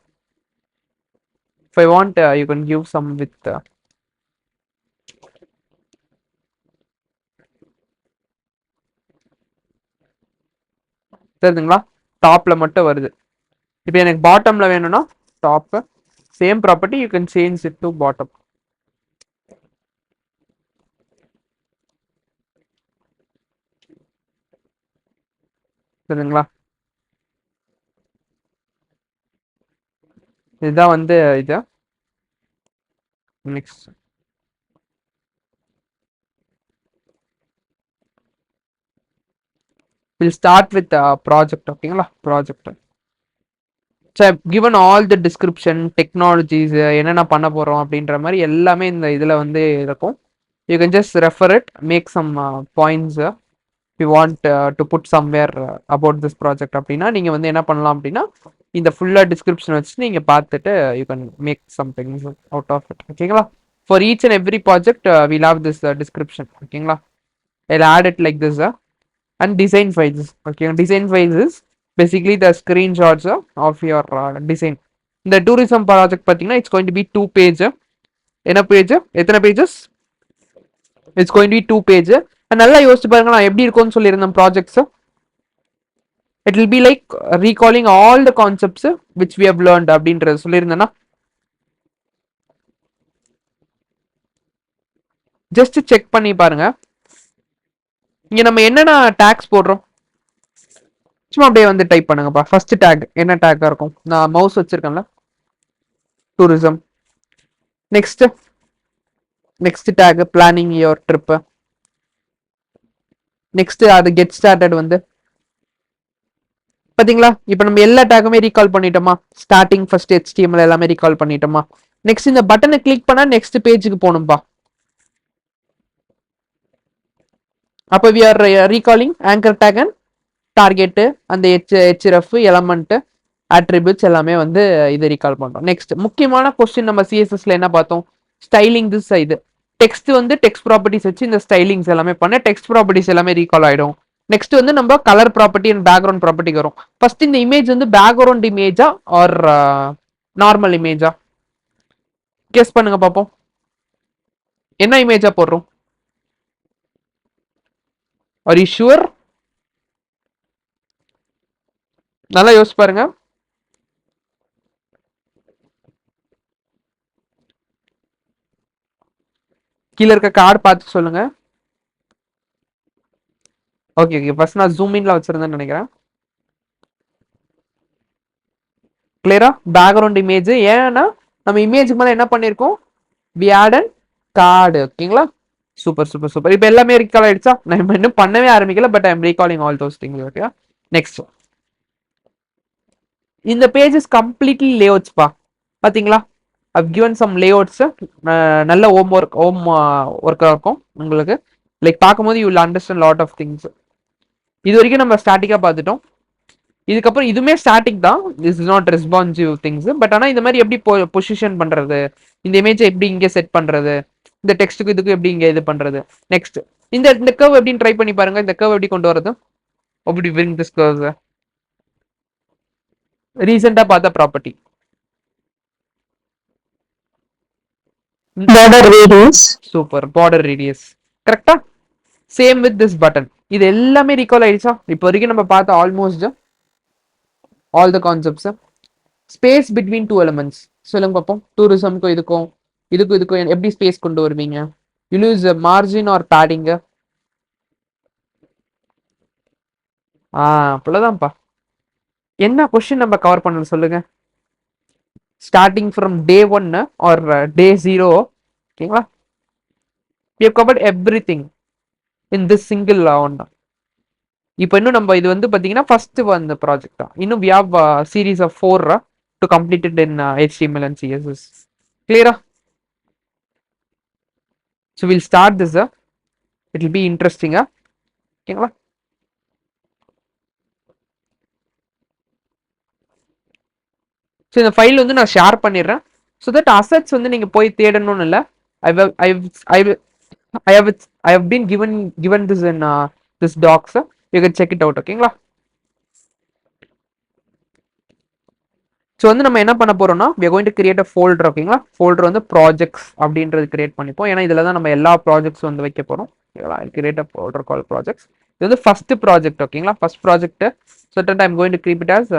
if I want you can give some with தெரியுதுங்களா? டாப்ல மட்டும் வருது. இப்போ எனக்கு பாட்டம்ல வேணும்னா top same property you can change it to bottom. சரிங்களா? இதுதான் வந்து இது. Next will start with project. ஓகேங்களா? Project. So given all the description, technologies, என்னென்ன பண்ண போகிறோம் அப்படின்ற மாதிரி எல்லாமே இந்த இதில் வந்து இருக்கும். You can just refer it, make some points you want to put somewhere about this project அப்படின்னா நீங்கள் வந்து என்ன பண்ணலாம் அப்படின்னா இந்த ஃபுல்லாக டிஸ்கிரிப்ஷன் வச்சு நீங்கள் பார்த்துட்டு you can make something out of it. ஓகேங்களா? For each and every project will have this description. ஓகேங்களா? I'll add it like this and design files. Okay, design files is basically the screenshots of your design. இந்த tourism project பார்த்தீங்கன்னா it's going to be 2 page. என்ன page? எத்தனை pages? It's going to be 2 page. நல்லா யோசிச்சு பாருங்க, நான் எப்படி இருக்கும்னு சொல்லியிருந்தேன் projects. It will be like recalling all the concepts which we have learned அப்படின்றது சொல்லியிருந்தேன்னா ஜஸ்ட் செக் பண்ணி பாருங்க. இங்க நம்ம என்னென்ன டேக்ஸ் போடுறோம் சும்மா அப்படியே வந்து டைப் பண்ணுங்கப்பா. ஃபர்ஸ்ட் டேக் என்ன டேக்கா இருக்கும்? நான் மவுஸ் வச்சிருக்கேன்ல, tourism. Next next tag planning your trip. Next அது கெட் ஸ்டார்டட் வந்து பாத்தீங்களா? இப்போ நம்ம எல்லா டேக்குமே ரீகால் பண்ணிட்டோமா? ஸ்டார்டிங் ஃபர்ஸ்ட் HTML எல்லாமே ரீகால் பண்ணிட்டோமா? நெக்ஸ்ட் இந்த பட்டனை கிளிக் பண்ணா நெக்ஸ்ட் பேஜுக்கு போகணும்பா. அப்போ we are recalling anchor tag and target, அந்த ஹெச்எஃப் எலமெண்ட் அட்ரிபியூட்ஸ் எல்லாமே வந்து இது ரீகால் பண்றோம். நெக்ஸ்ட் முக்கியமான கொஸ்டின் நம்ம சிஎஸ்எஸ்ல என்ன பார்த்தோம்? ஸ்டைலிங் திஸ் இது டெக்ஸ்ட் வந்து டெக்ஸ்ட் ப்ராப்பர்ட்டிஸ் வச்சு இந்த ஸ்டைலிங்ஸ் எல்லாமே பண்ண டெக்ஸ்ட் ப்ராப்பர்ட்டிஸ் எல்லாமே ரீகால் ஆயிடும். நெக்ஸ்ட் வந்து நம்ம கலர் ப்ராப்பர்ட்டி அண்ட் பேக்ரவுண்ட் ப்ராப்பர்ட்டிக்கு வரும். ஃபர்ஸ்ட் இந்த இமேஜ் வந்து பேக்ரவுண்ட் இமேஜா ஆர் நார்மல் இமேஜா? கெஸ் பண்ணுங்க பார்ப்போம். என்ன இமேஜா போடுறோம்? Are you sure? நல்லா யோசிச்சு பாருங்க. கீழே இருக்க கார்டு பார்த்து சொல்லுங்க. ஓகே ஓகே, ஃபர்ஸ்ட் நான் ஜூம் இன்ல வச்சிருந்தேன்னு நினைக்கிறேன். கிளியரா? Background image. ஏன்னா நம்ம இமேஜுக்கு மேலே என்ன பண்ணியிருக்கோம்? We add and card. ஓகேங்களா? Super super super. இப்போ எல்லாமே ரீகால் ஆயிடுச்சா? நான் இன்னும் பண்ணவே ஆரம்பிக்கல, but I am recalling all those things. Okay, next இந்த பேஜ் இஸ் கம்ப்ளீட்லி லேஅவுட்ஸ்பா. பாத்தீங்களா? I've given some layouts. நல்ல ஹோம் ஒர்க்காக இருக்கும் உங்களுக்கு. லைக் பார்க்கும்போது you will understand lot of things. இது வரைக்கும் நம்ம ஸ்டாட்டிக்காக பார்த்துட்டோம். இதுக்கப்புறம் இதுவுமே ஸ்டாட்டிக் தான். This is not responsive things. But ஆனால் இந்த மாதிரி எப்படி பொசிஷன் பண்ணுறது, இந்த இமேஜை எப்படி இங்கே செட் பண்ணுறது, இந்த டெக்ஸ்ட்டுக்கு இதுக்கு எப்படி இங்கே இது பண்ணுறது. நெக்ஸ்ட் இந்த கர்வ் எப்படின்னு ட்ரை பண்ணி பாருங்க. இந்த கர்வ் எப்படி கொண்டு வரது? எப்படி bring this curve? ரீசெண்டாக பார்த்த property border radius. Super, border radius. கரெக்டா? Same with this button. இது எல்லாமே ரீகால் ஆயிடுச்சா? இப்போ வரைக்கும் நம்ம பார்த்த almost all the concepts. Space between two elements சொல்லுங்க பார்ப்போம். டூரிசம்க்கும் இதுக்கும் இதுக்கும் எப்படி ஸ்பேஸ் கொண்டு வருவீங்க? யூ யூஸ் மார்ஜின் ஆர் பேடிங்க? அவ்வளோதான்ப்பா. என்ன கொஸ்டின் நம்ம கவர் பண்ணணும் சொல்லுங்க. Starting from day 1 or day 0. ஓகேங்களா? we have covered everything in this single one. இப்போ இன்னும் நம்ம இது வந்து பார்த்தீங்கன்னா ஃபர்ஸ்ட் வந்து ப்ராஜெக்ட் தான். இன்னும் we have a series of 4 to complete it in HTML and CSS. Clear? So we'll start this. It will be interesting. ஓகேங்களா? ஸோ இந்த ஃபைல் வந்து நான் ஷேர் பண்ணிடுறேன். ஸோ தட் அசட்ஸ் வந்து நீங்கள் போய் தேடணும்னு இல்லை. I have been given this in this docs. You can check it out. ஓகேங்களா? ஸோ வந்து நம்ம என்ன பண்ண போறோம்னா we are going to create a folder. ஓகேங்களா? ஃபோல்டர் வந்து ப்ராஜெக்ட்ஸ் அப்படின்றது கிரியேட் பண்ணிப்போம். ஏன்னா இதில் தான் நம்ம எல்லா ப்ராஜெக்ட்ஸ் வந்து வைக்க போகிறோம். Create a folder call projects. இது வந்து ஃபர்ஸ்ட் ப்ராஜெக்ட். ஓகேங்களா? First project. So that I am going to keep it as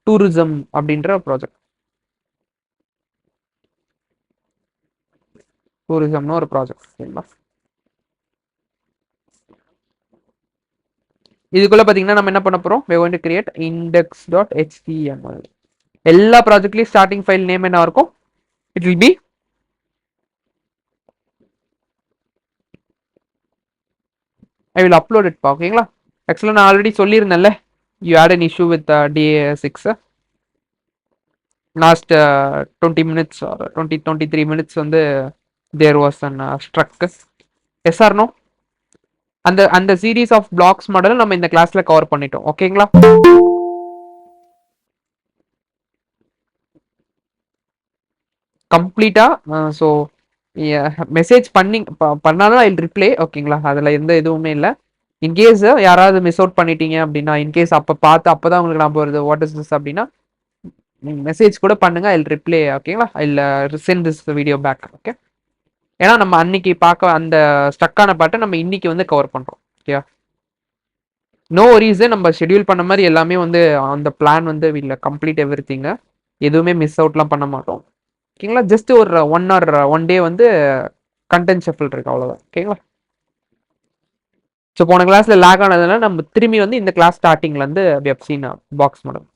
tourism அப்படின்ற ப்ராஜெக்ட். டூரிசம்னு ஒரு ப்ராஜெக்ட். ஓகேங்களா? இதுக்குள்ள பாத்தீங்கன்னா நம்ம என்ன பண்ண போறோம்? we are going to create index.html. எல்லா ப்ராஜெக்ட்லயும் ஸ்டார்டிங் ஃபைல் நேம் என்ன இருக்கும்? It will be I will upload it. ஓகேங்களா? ஆக்சுவலாக நான் ஆல்ரெடி சொல்லியிருந்தேன்ல, you had an issue with DA6. Last 20 minutes or 23 minutes வந்து there was an struck. Yes or no? அந்த series of blocks model நம்ம இந்த கிளாஸ்ல கவர் பண்ணிட்டோம். ஓகேங்களா? கம்ப்ளீட்டா. ஸோ மெசேஜ் பண்ணாலும் ஐ ரிப்ளை. ஓகேங்களா? அதுல எந்த எதுவுமே இல்லை. இன்கேஸ் யாராவது மிஸ் அவுட் பண்ணிட்டீங்க அப்படின்னா, இன்கேஸ் அப்போ பார்த்து அப்போதான் உங்களுக்கு ஞாபகம் வருது வாட் இஸ் திஸ் அப்படின்னா, மெசேஜ் கூட பண்ணுங்க. I reply. ஓகேங்களா? I sent this video back. Okay? ஏன்னா நம்ம அன்னைக்கு பார்க்க அந்த ஸ்டக்கான பாட்டை நம்ம இன்னைக்கு வந்து கவர் பண்றோம். ஓகே? No reason. நம்ம ஷெட்யூல் பண்ண மாதிரி எல்லாமே வந்து அந்த பிளான் வந்து வில் கம்ப்ளீட் எவ்ரி திங். எதுவுமே மிஸ் அவுட்லாம் பண்ண மாட்டோம். ஓகேங்களா? ஜஸ்ட் ஒரு 1 or 1 day வந்து கண்டென்ட் ஷஃபிள் இருக்கு அவ்வளோதான். ஓகேங்களா? ஸோ போன கிளாஸ்ல லேக் ஆனதுனால நம்ம திரும்பி வந்து இந்த கிளாஸ் ஸ்டார்டிங்ல இருந்து வெப்சீன் பாக்ஸ் மாடல்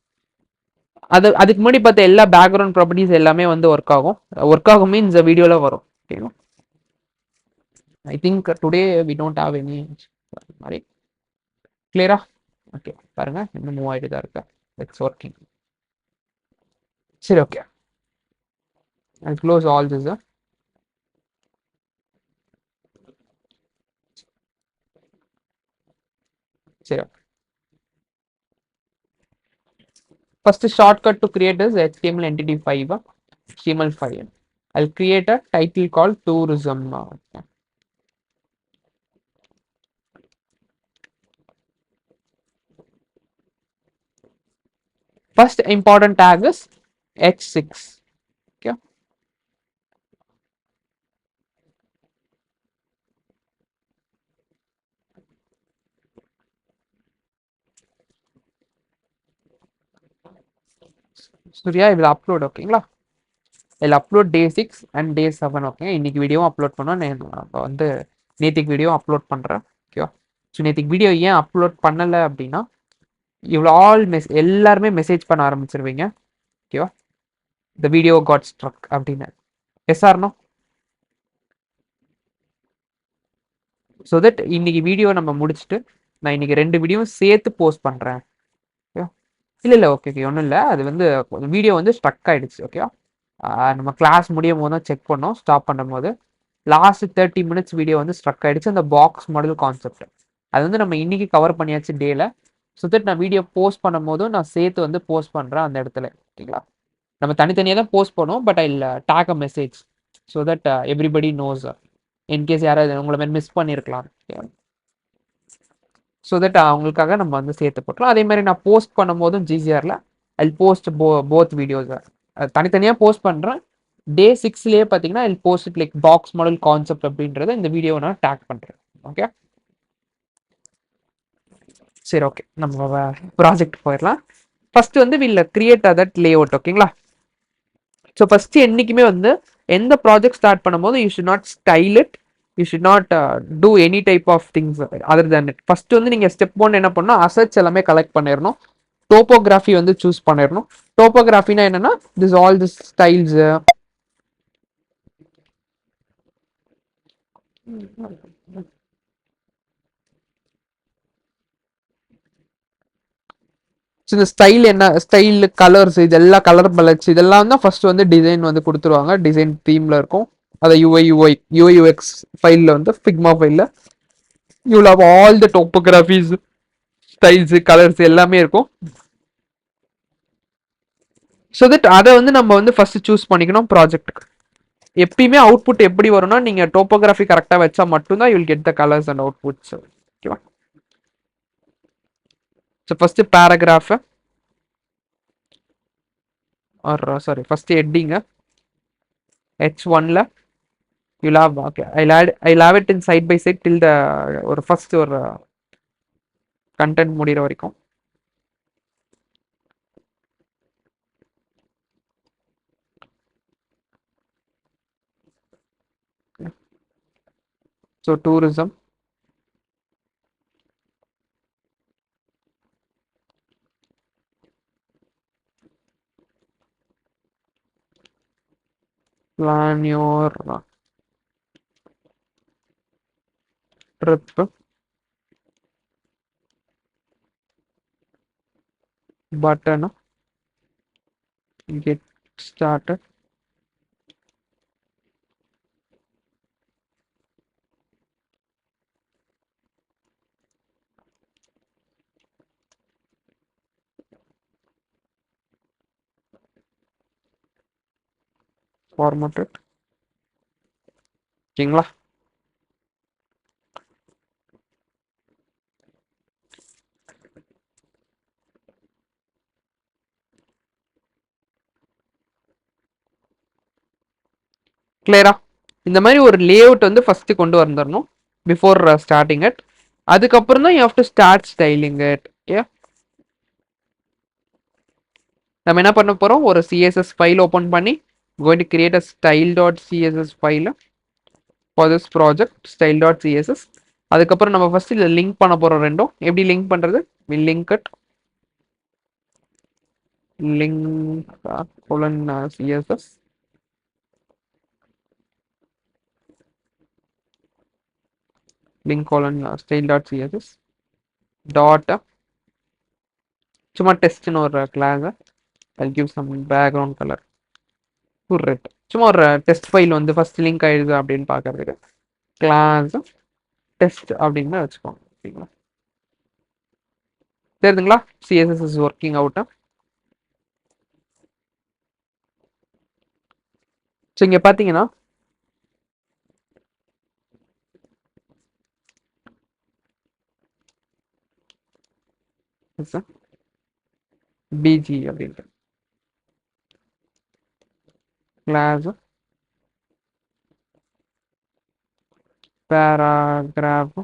அதுக்கு முன்னாடி பார்த்த எல்லா பேக்ரவுண்ட் ப்ராப்பர்ட்டிஸ் எல்லாமே வந்து ஒர்க் ஆகும் மீன்ஸ் வீடியோல வரும். ஓகேங்களா? I think today we don't have any மாதிரி கிளியரா. ஓகே பாருங்க இன்னும் மூவ் ஆகிட்டு தான் இருக்கு. It's working. சரி okay I close all this. சரி first shortcut to create is HTML entity 5 HTML5. I'll create a title called tourism. First important tag is H6. Okay. Surya, I will upload. ஓகேங்களா? I'll upload day 6 and day 7. Okay இன்னைக்கு வீடியோவும் upload பண்ணோம். நான் வந்து நேத்திக்கு video upload பண்ணுறேன். ஓகேவா? So நேத்திக்கு வீடியோ ஏன் அப்லோட் பண்ணலை அப்படின்னா இவ்வளோ எல்லாருமே மெசேஜ் பண்ண ஆரம்பிச்சிருவீங்க. ஓகேவா? த வீடியோ காட் ஸ்ட்ரக் அப்படின்னு. எஸ் ஆர்னோ? ஸோ தட் இன்னைக்கு வீடியோ நம்ம முடிச்சுட்டு நான் இன்னைக்கு 2 வீடியோவும் சேர்த்து போஸ்ட் பண்ணுறேன். இல்லை ஓகே ஒன்றும் இல்லை. அது வந்து வீடியோ வந்து ஸ்ட்ரக் ஆகிடுச்சு. ஓகேவா? நம்ம கிளாஸ் முடியும் போது தான் செக் பண்ணோம். ஸ்டாப் பண்ணும் போது லாஸ்ட் 30 மினிட்ஸ் வீடியோ வந்து ஸ்ட்ரக் ஆகிடுச்சு. அந்த பாக்ஸ் மாடல் கான்செப்ட் அது வந்து நம்ம இன்னைக்கு கவர் பண்ணியாச்சு டேல. ஸோ தட் நான் வீடியோ போஸ்ட் பண்ணும் போதும் நான் சேர்த்து வந்து போஸ்ட் பண்ணுறேன் அந்த இடத்துல. ஓகேங்களா? நம்ம தனித்தனியாக தான் போஸ்ட் பண்ணுவோம். But I take a message so that everybody knows in case யாராவது உங்களை மாதிரி மிஸ் பண்ணியிருக்கலாம். ஸோ தட் அவங்களுக்காக நம்ம வந்து சேர்த்து போட்டலாம். அதே மாதிரி நான் போஸ்ட் பண்ணும் போதும் ஜிசிஆரில் ஐ போஸ்ட் போத் வீடியோஸ் தனித்தனியாக போஸ்ட் பண்ணுறேன். டே 6லேயே பார்த்தீங்கன்னா ஐ post like box model concept அப்படின்றத இந்த வீடியோவை நான் டேக் பண்ணுறேன். ஓகே சரி ஓகே நம்ம ப்ராஜெக்ட் போயிடலாம். ஃபர்ஸ்ட் வந்து will create that layout. ஓகேங்களா? ஸோ ஃபர்ஸ்ட் என்றைக்குமே வந்து எந்த ப்ராஜெக்ட் ஸ்டார்ட் பண்ணும்போது you should not style it, you should not do any type of things other than it. First வந்து நீங்கள் ஸ்டெப் 1 என்ன பண்ணணும், அசட்ஸ் எல்லாமே கலெக்ட் பண்ணிடணும். டோப்போகிராஃபி வந்து சூஸ் பண்ணிடணும். டோப்போகிராஃபினா என்னன்னா திஸ் ஆல் திஸ் ஸ்டைல்ஸ் இந்த ஸ்டைல் என்ன ஸ்டைல் கலர்ஸ் இதெல்லாம் கலர் பலட்ஸ் இதெல்லாம் தான் ஃபர்ஸ்ட் வந்து டிசைன் வந்து கொடுத்துருவாங்க. டிசைன் தீம்ல இருக்கும். அதை யூஐ யூஎக்ஸ் ஃபைலில் வந்து ஃபிக்மா ஃபைலில் you will have all the typographies styles colours எல்லாமே இருக்கும். ஸோ தட் அதை வந்து நம்ம வந்து ஃபர்ஸ்ட் சூஸ் பண்ணிக்கணும் ப்ராஜெக்ட்டுக்கு. எப்பயுமே அவுட்புட் எப்படி வரும்னா நீங்கள் டோப்போகிராஃபி கரெக்டாக வச்சா மட்டும்தான் you will get the colours and outputs. ஓகேவா? So first paragraph or sorry first ஹெட்டிங்க H1ல you'll have okay I'll have it in side by side till the ஒரு ஃபர்ஸ்ட் ஒரு கண்டென்ட் முடிகிற வரைக்கும். So tourism plan your trip button get started formatted. ஓகேங்களா? கிளியரா? இந்த மாதிரி ஒரு லே அவுட் வந்து ஃபர்ஸ்ட் கொண்டு வந்துடணும் பிஃபோர் ஸ்டார்டிங் இட். அதுக்கப்புறம் தான் you have to start styling it. Okay நம்ம என்ன பண்ண போறோம், ஒரு சிஎஸ்எஸ் ஃபைல் ஓப்பன் பண்ணி going to create a style.css file. For this project style dot CSS. அதுக்கப்புறம் நம்ம ஃபர்ஸ்ட் இதில் லிங்க் பண்ண போகிறோம் ரெண்டும். எப்படி லிங்க் பண்ணுறது? Will link it link colon css link colon style dot css dot சும்மா டெஸ்ட்னு ஒரு class. I'll give some background color to red. சும்மா ஒரு டெஸ்ட் ஃபைல் வந்து ஃபர்ஸ்ட் லிங்க் ஆயிடுது அப்படின்னு பார்க்கறதுக்கு கிளாஸ் டெஸ்ட் அப்படின்னு வச்சுக்கோங்க. சரிங்களா? தெரியுதுங்களா? CSS is working out. So இங்கே பார்த்தீங்கன்னா பிஜி அப்படின்ட்டு கிளாஸ் பேராகிராஃப்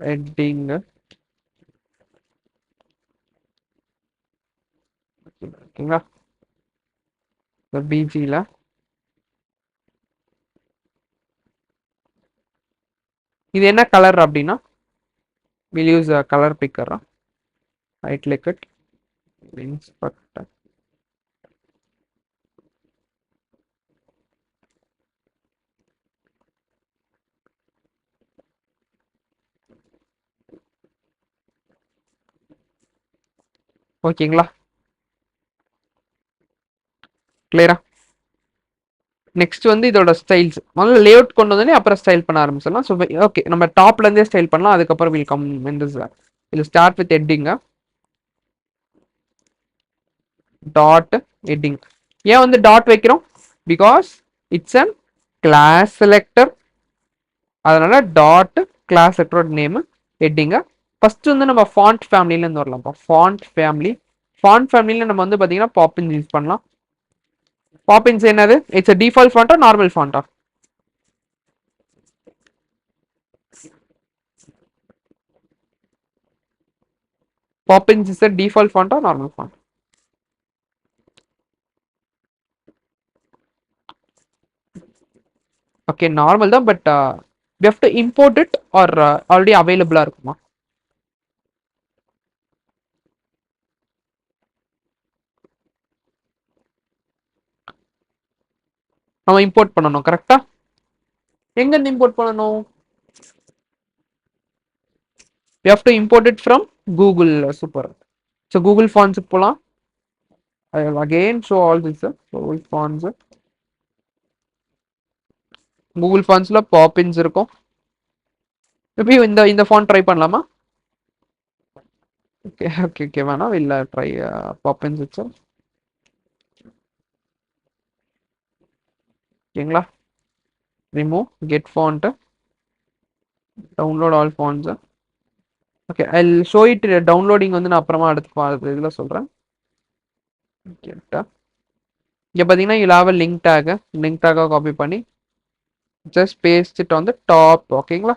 ஹெட்டிங் ஓகேங்களா? பிஜியில் இது என்ன கலர் அப்படின்னா we'll use a color picker. Right click it, inspect. ஓகேங்களா? கிளியரா? நெக்ஸ்ட் வந்து இதோட ஸ்டைல்ஸ் முதல்ல லே அவுட் கொண்டு வந்தோடனே அப்புறம் ஸ்டைல் பண்ண ஆரம்பிச்சிடலாம். ஸோ ஓகே, நம்ம டாப்ல இருந்தே ஸ்டைல் பண்ணலாம். அதுக்கப்புறம் வில் கம் இன் திஸ். இதில் ஸ்டார்ட் வித் ஹெட்டிங்க டாட் ஹெட்டிங். ஏன் வந்து டாட் வைக்கிறோம்? Because it's an class selector. அதனால டாட் கிளாஸ் செலக்டரோட நேம் ஹெட்டிங்க. ஃபர்ஸ்ட் வந்து நம்ம ஃபாண்ட் ஃபேமிலியிலேருந்து வரலாம்ப்பா. ஃபாண்ட் ஃபேமிலியில் நம்ம வந்து பார்த்தீங்கன்னா பாப்பின்ஸ் யூஸ் பண்ணலாம். பாப்பின்ஸ் என்னது? It's a default font or normal font? Poppins is a default font or normal font? Okay, normal தான், but we have to import it or already available இருக்குமா? நம்ம import பண்ணணும். கரெக்டா? எங்க இருந்து இம்போர்ட் பண்ணணும்? we have to import it from Google. Super. So Google Fonts போலாம். I will again show all this. Google Fonts. Google Fontsல Poppins இருக்கும். மேபி இந்த ஃபாண்ட் ட்ரை பண்ணலாமா? ஓகே வேணாம். இல்ல ட்ரை Poppins வச்சு. ஓகேங்களா? Remove get font, download all fonts. Okay, I show it downloading வந்து நான் அப்புறமா அடுத்து இதில் சொல்கிறேன். இங்கே பார்த்தீங்கன்னா இல்லாவ லிங்க் டேக்காக காப்பி பண்ணி just paste it on the top. ஓகேங்களா?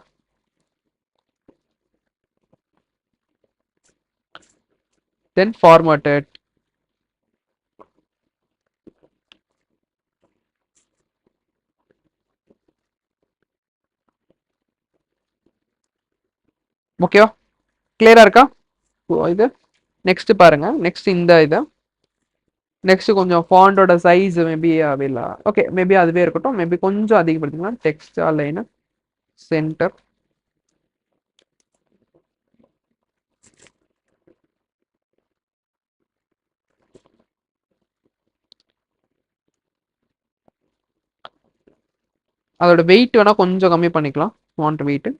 Then formatted. ஓகேவா? கிளியரா இருக்கா இது? நெக்ஸ்ட் பாருங்க. நெக்ஸ்ட் இந்த இது நெக்ஸ்ட் கொஞ்சம் ஃபாண்டோட சைஸ் மேபி இல்லை. ஓகே, மேபி அதுவே இருக்கட்டும். மேபி கொஞ்சம் அதிகப்படுத்திக்கலாம். Text line centre. அதோட வெயிட் வேணா கொஞ்சம் கம்மி பண்ணிக்கலாம். வாண்ட் வெயிட்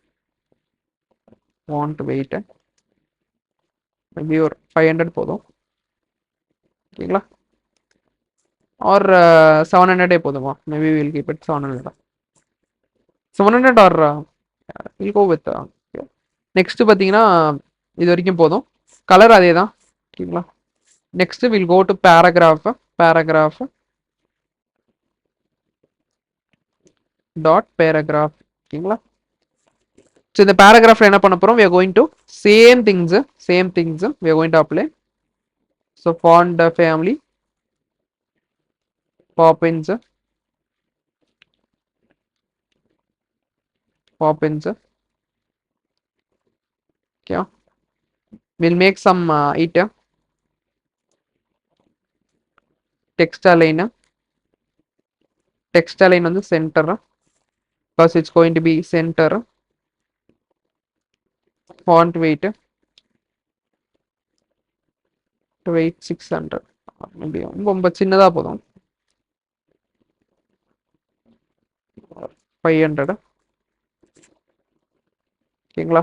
மேபி ஒரு 500 போதும். ஓகேங்களா? ஆர் 700 போதுமா? Maybe will keep it 700. 700 or will go with. Next பார்த்தீங்கன்னா இது வரைக்கும் போதும். கலர் அதே தான். ஓகேங்களா? Next will go to paragraph dot paragraph. ஓகேங்களா? ஸோ இந்த பேராகிராஃப்ல என்ன பண்ண போகிறோம்? we are going to same things we are going to apply. So font family, Poppins, Poppins. Okay. We'll make some it text align. Text align on the center because it's going to be center. Font weight 600. Maybe ரொம்ப சின்னதா போதும். 500. ஓகேங்களா?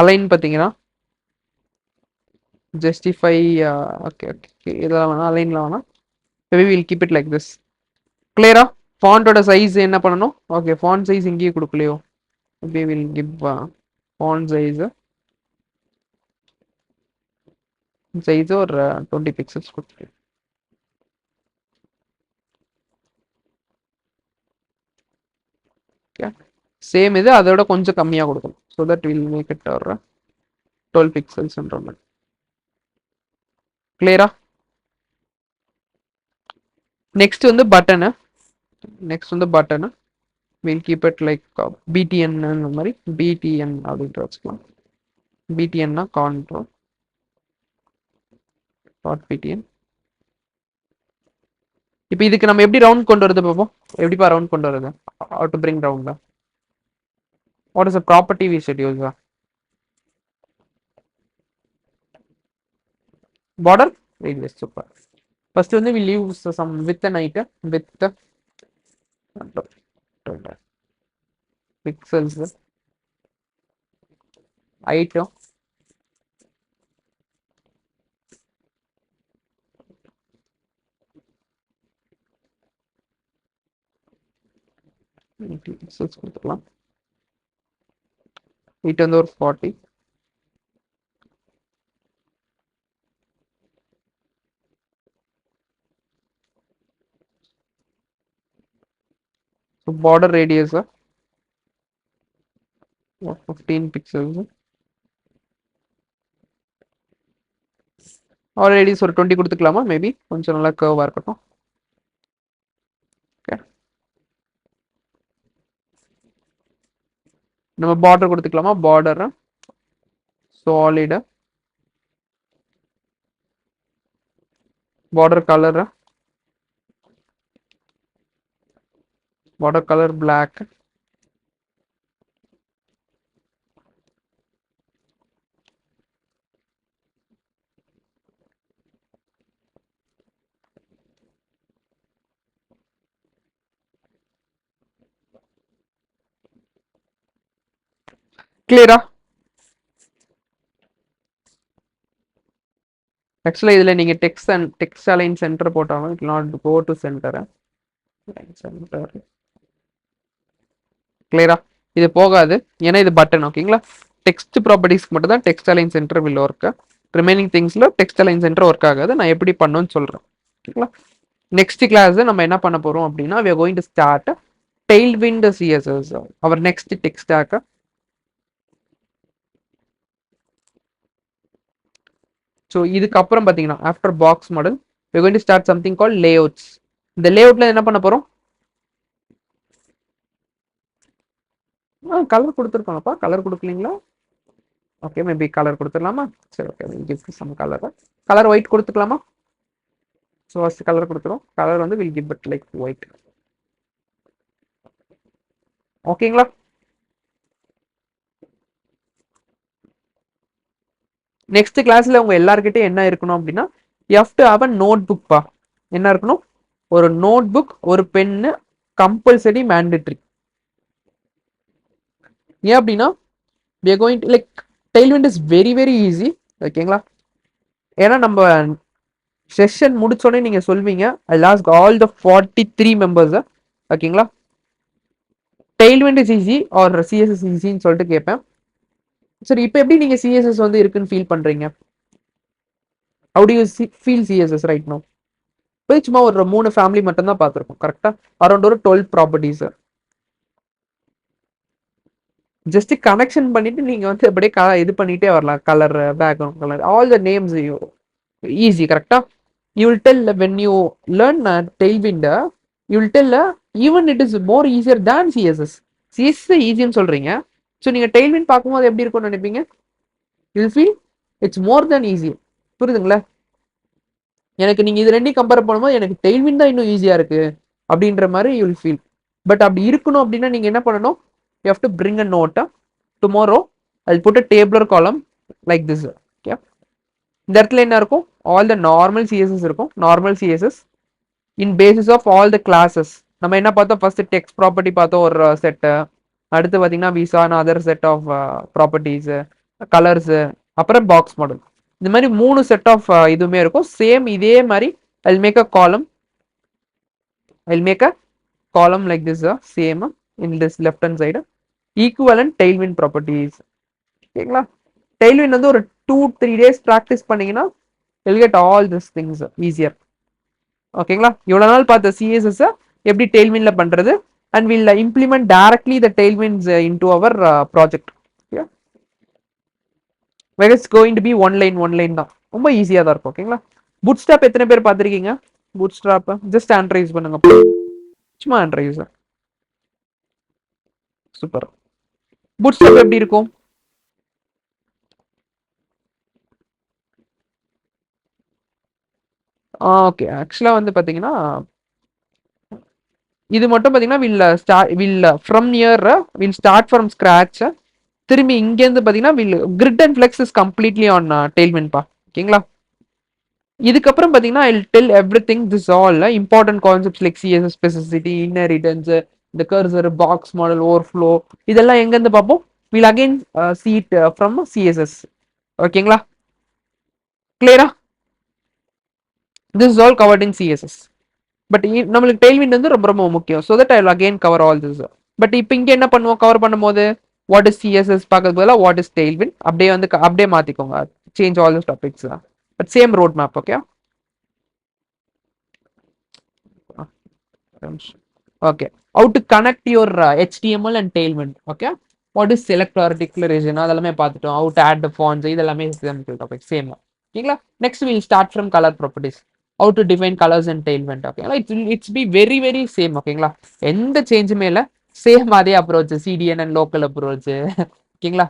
Align பார்த்தீங்கன்னா justify okay இதெல்லாம் வேணாம், அலைன்ல வேணாம். maybe we'll keep it like this. கிளியரா? ஃபாண்டோட size என்ன பண்ணணும்? ஓகே, ஃபாண்ட் சைஸ் இங்கேயே கொடுக்கலையோ. maybe we'll give font size ஒரு 20 pixels கொடுத்துருக்கேன். சேம் இது அதோட கொஞ்சம் கம்மியாக கொடுக்கணும். So that will make it ஒரு 12 பிக்சல்ஸ்ன்ற மாதிரி. கிளியரா? நெக்ஸ்ட் வந்து button. Will keep it like BTN அந்த மாதிரி. பிடிஎன் அப்படின்ட்டு வச்சுக்கலாம். பிடிஎன்னா கான்ட்ரோல் டாட் பிடிஎன். இப்போ இதுக்கு நம்ம எப்படி ரவுண்ட் கொண்டு வரது பார்ப்போம். எப்படிப்பா ரவுண்ட் கொண்டு வரது? how to bring round? what is the property we should use? border radius. super. first வந்து we use some width and height. width pixels, height pixels கொடுத்துக்கலாம். height வந்து ஒரு 40. so border radius 15 pixels. radius ஒரு 20 கொடுத்துக்கலாமா? Maybe கொஞ்சம் நல்லா கர்வா இருக்கட்டும். Okay, நம்ம border கொடுத்துக்கலாமா? Border solid. Border colour black. கிளியரா? ஆக்சுவலாக இதில் நீங்கள் டெக்ஸ்ட் அலைன் சென்டர் போட்டாலும் it not go to centre. கிளியரா? இது போகாது, ஏன்னா இது பட்டன். ஓகேங்களா? டெக்ஸ்ட் ப்ராப்பர்ட்டிஸ்க்கு மட்டும் தான் text align centre will work. Remaining திங்ஸில் டெக்ஸ்ட் அலைன் சென்டர் ஒர்க் ஆகாது. நான் எப்படி பண்ணணும்னு சொல்கிறேன். ஓகேங்களா? நெக்ஸ்ட் கிளாஸ் நம்ம என்ன பண்ண போகிறோம் அப்படின்னா we are going to start tailwind CSS, our next tech stack. So இதுக்கப்புறம் பார்த்தீங்கன்னா after box model we're going to start something called layouts. இந்த லேஅவுட்ல என்ன பண்ண போறோம்? கலர் கொடுத்துருக்கோம்ப்பா. கலர் கொடுக்கலீங்களா? ஓகே, மேபி கலர் கொடுத்துடலாமா? சரி, okay, give some colour. Colour white கொடுத்துக்கலாமா? ஸோ ஃபர்ஸ்ட் கலர் கொடுத்துரும். கலர் வந்து will give it like white. ஓகேங்களா? நெக்ஸ்ட் கிளாஸ்ல உங்க எல்லார்கிட்டயும் என்ன இருக்கணும் அப்படின்னா you have to have a notebook பா. என்ன இருக்கணும்? ஒரு நோட் புக், ஒரு பென்னு கம்பல்சரி மேண்டேட்ரி. ஏன் அப்படின்னா we are going to like tailwind is very very easy. ஓகேங்களா? ஏன்னா நம்ம செஷன் முடிச்சோடனே நீங்க சொல்வீங்க I ask all the 43 members. ஓகேங்களா? tailwind is easy or CSS easyன்னு சொல்லிட்டு கேட்பேன். சரி, இப்போ எப்படி நீங்க CSS வந்து இருக்குன்னு ஃபீல் பண்றீங்க? how do you feel CSS right now? இப்போ சும்மா ஒரு 3 ஃபேமிலி மட்டும் தான் பார்த்துருக்கோம். கரெக்டா? அரௌண்ட் ஒரு 12 ப்ராப்பர்ட்டிஸ். ஜஸ்ட் கனெக்ஷன் பண்ணிட்டு நீங்க வந்து அப்படியே இது பண்ணிட்டே வரலாம். Colour, background colour, all the names easy, correct? You will tell when you learn tailwind, you will tell even it is more easier than css. css ஈஸின்னு சொல்றீங்க, ஸோ நீங்க tailwind பார்க்கும்போது எப்படி இருக்கும்னு நினைப்பீங்க? you will feel it's more than easy. புரியுதுங்களா? எனக்கு நீங்க இது ரெண்டையும் கம்பேர் பண்ணும்போது எனக்கு tailwind தான் இன்னும் ஈஸியா இருக்கு அப்படின்ற மாதிரி you will feel. பட் அப்படி இருக்கணும் அப்படின்னா நீங்க என்ன பண்ணணும்? you have to bring a note. tomorrow I'll put a tabular column like this. Okay, இந்த இடத்துல என்ன இருக்கும்? ஆல் த நார்மல் சிஎஸ்எஸ் இருக்கும். Normal CSS in basis of all the classes. நம்ம என்ன பார்த்தோம்? ஃபர்ஸ்ட் டெக்ஸ்ட் ப்ராப்பர்ட்டி பார்த்தோம் ஒரு செட்டு, அடுத்து பார்த்தீங்கன்னா விசான other set of properties, colours, அப்புறம் பாக்ஸ் மாடல். இந்த மாதிரி 3 செட் ஆஃப் இதுவுமே இருக்கும். சேம் இதே மாதிரி ஐ மேக் அ காலம், ஐ மேக் அ காலம் like this, same in this left hand side equivalent Tailwind properties. ஓகேங்களா? டெய்ல்வின் வந்து ஒரு 2-3 days ப்ராக்டிஸ் பண்ணீங்கன்னா you'll get all these things easier. ஓகேங்களா? இவ்வளவு நாள் பார்த்த சிஎஸ்எஸ் எப்படி டெய்ல்வின்ல பண்றது, and we'll implement directly the tailwinds into our project. Okay, where it's going to be one line தான், ரொம்ப ஈஸியா தான் இருக்கும். ஓகேங்களா? பூட்ஸ்ட்ராப் எத்தனை பேர் பார்த்திருக்கீங்க? பூட்ஸ்ட்ராப் ஜஸ்ட் ஹேண்ட் ரைஸ் பண்ணுங்க, சும்மா ஹேண்ட் ரைஸ். சூப்பர். பூட்ஸ்ட்ராப் எப்படி இருக்கும்? ஓகே, ஆக்சுவலா வந்து பாத்தீங்கன்னா இது மட்டும் பாத்தீங்கன்னா will from near will start from scratch. திரும்பி இங்க இருந்து பாத்தீங்கன்னா will grid and flex is completely on Tailwind பா. ஓகேங்களா? இதுக்கப்புறம் பாத்தீங்கன்னா I tell everything this all important concepts like CSS specificity, inheritance, இந்த கர்சர், பாக்ஸ் மாடல், ஓவர்ஃப்ளோ, இதெல்லாம் எங்க இருந்து பார்ப்போம்? Will again see it from CSS. ஓகேங்களா? கிளியரா? This is all covered in CSS. But நம்மளுக்கு டெய்ல்விண்ட் வந்து ரொம்ப ரொம்ப முக்கியம். So that I will again cover all this. But இப்போ இங்கே என்ன பண்ணுவோம்? கவர் பண்ணும்போது வாட் இஸ் சிஎஸ்எஸ் பார்க்கறது பதிலாக வாட் இஸ் டெய்ல்விண்ட் அப்படியே வந்து அப்படியே மாற்றிக்கோங்க. Change all this topics, but same road map. Okay, okay. How to connect your HTML and Tailwind. Okay, what is select or declaration அதெல்லாமே பார்த்துட்டோம். How to add the fonts இதெல்லாமே topic same. ஓகேங்களா? Next will start from colour properties. how to define colors and tailwind. ஓகேங்களா? it's be very very same. ஓகேங்களா? எந்த சேஞ்சுமே இல்லை, same அதே approach, CDN and local approach. ஓகேங்களா?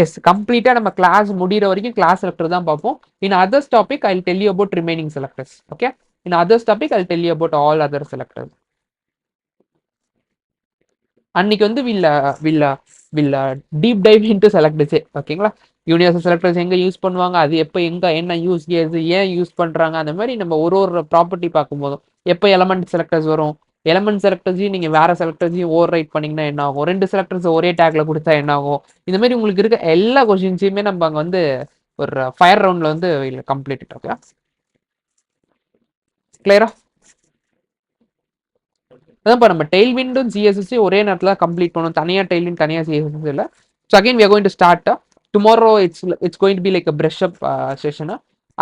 எஸ், கம்ப்ளீட்டா நம்ம கிளாஸ் முடிகிற வரைக்கும் கிளாஸ் செலக்டர் தான் பார்ப்போம். இன் others topic I tell you about remaining selectors. Okay, in others topic I tell you about all other selectors. அன்னைக்கு வந்து வில் டீப் டைவ் இன்டு செலக்டர்ஸே. ஓகேங்களா? யூனிவர்சல் செலக்டர்ஸ் எங்க யூஸ் பண்ணுவாங்க, அது எப்போ எங்க என்ன யூஸ் கேஸ், ஏன் யூஸ் பண்றாங்க, அந்த மாதிரி நம்ம ஒரு ப்ராப்பர்ட்டி பார்க்கும்போதும் எப்போ எலமெண்ட் செலக்டர்ஸ் வரும், எலமெண்ட் செலக்டர்ஸையும் நீங்க வேற செலக்டர்ஸையும் ஓவர் ரைட் பண்ணீங்கன்னா என்ன ஆகும், 2 செலக்டர்ஸ் ஒரே டேக்ல கொடுத்தா என்ன ஆகும், இந்த மாதிரி உங்களுக்கு இருக்க எல்லா கொஸ்டின்ஸையுமே நம்ம அங்க வந்து ஒரு ஃபயர் ரவுண்ட்ல வந்து கம்ப்ளீட். ஓகே, கிளியரா? அதான் நம்ம டெய்ல்விண்டும் சிஎஸ்எஸ் ஒரே நேரத்தில் கம்ப்ளீட் பண்ணணும். தனியாக டெய்ல்வின் தனியாக சிஎஸ்எஸ் இல்லை. So again we are going to start tomorrow. It's going to be like brush up session.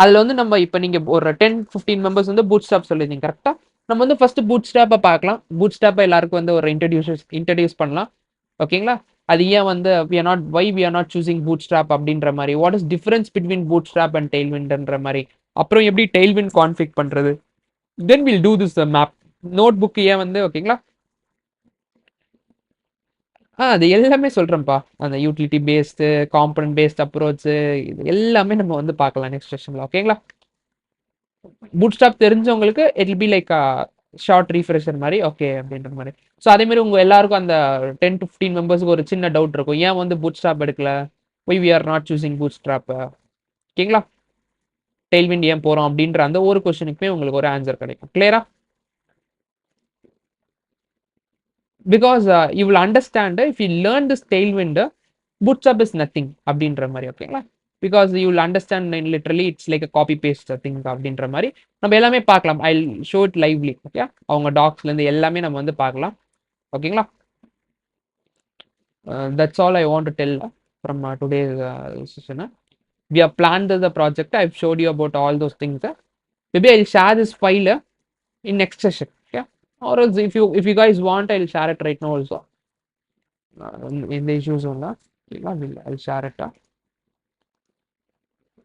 அதில் வந்து நம்ம இப்போ நீங்கள் ஒரு 10-15 மெம்பர்ஸ் வந்து பூட் ஸ்டாப் சொல்லியிருந்தீங்க கரெக்டாக. நம்ம வந்து ஃபர்ஸ்ட் பூட் ஸ்டாப்பை பார்க்கலாம். பூட் ஸ்டாப்பை எல்லாருக்கும் வந்து ஒரு இன்ட்ரடியூஸ் பண்ணலாம். ஓகேங்களா? அது ஏன் வந்து we are not choosing Bootstrap அப்படின்ற மாதிரி, what is difference between Bootstrap and டெய்ல்விண்ட்ன்ற மாதிரி, அப்புறம் எப்படி டெய்ல்விண்ட் கான்ஃபிக் பண்ணுறது, then will do this map notebook ஏன் வந்து. ஓகேங்களா? அது எல்லாமே சொல்றேன்ப்பா. அந்த utility based, component based approach, இது எல்லாமே நம்ம வந்து பார்க்கலாம் நெக்ஸ்ட் செஷன்ல. ஓகேங்களா? பூட் ஸ்டாப் தெரிஞ்சவங்களுக்கு it will be like short refresher மாதிரி. ஓகே அப்படின்ற மாதிரி. ஸோ அதே மாதிரி உங்க எல்லாருக்கும் அந்த 10-15 மெம்பர்ஸ்க்கு ஒரு சின்ன டவுட் இருக்கும், ஏன் வந்து பூட் ஸ்டாப் எடுக்கல, why we are not choosing Bootstrap. ஓகேங்களா? டெய்ல்விண்ட் ஏன் போறோம் அப்படின்ற அந்த ஒரு கொஸ்டினுக்குமே உங்களுக்கு ஒரு ஆன்சர் கிடைக்கும். கிளியரா? because you will understand if you learn this tailwind, bootstrap is nothing அப்படின்ற மாதிரி. ஓகேங்களா? because you will understand literally it's like a copy paste thing அப்படின்ற மாதிரி நம்ம எல்லாமே பார்க்கலாம். ஐ ஷோ இட் லைவ்லி. ஓகே, அவங்க டாக்ஸ்ல இருந்து எல்லாமே நம்ம வந்து பார்க்கலாம். ஓகேங்களா? that's all I want to tell from today's session. We have planned the project. I've showed you about all those things. Maybe I'll share this file in next session. Or else if you guys want, I'll share it right now also in the issues on I'll share it.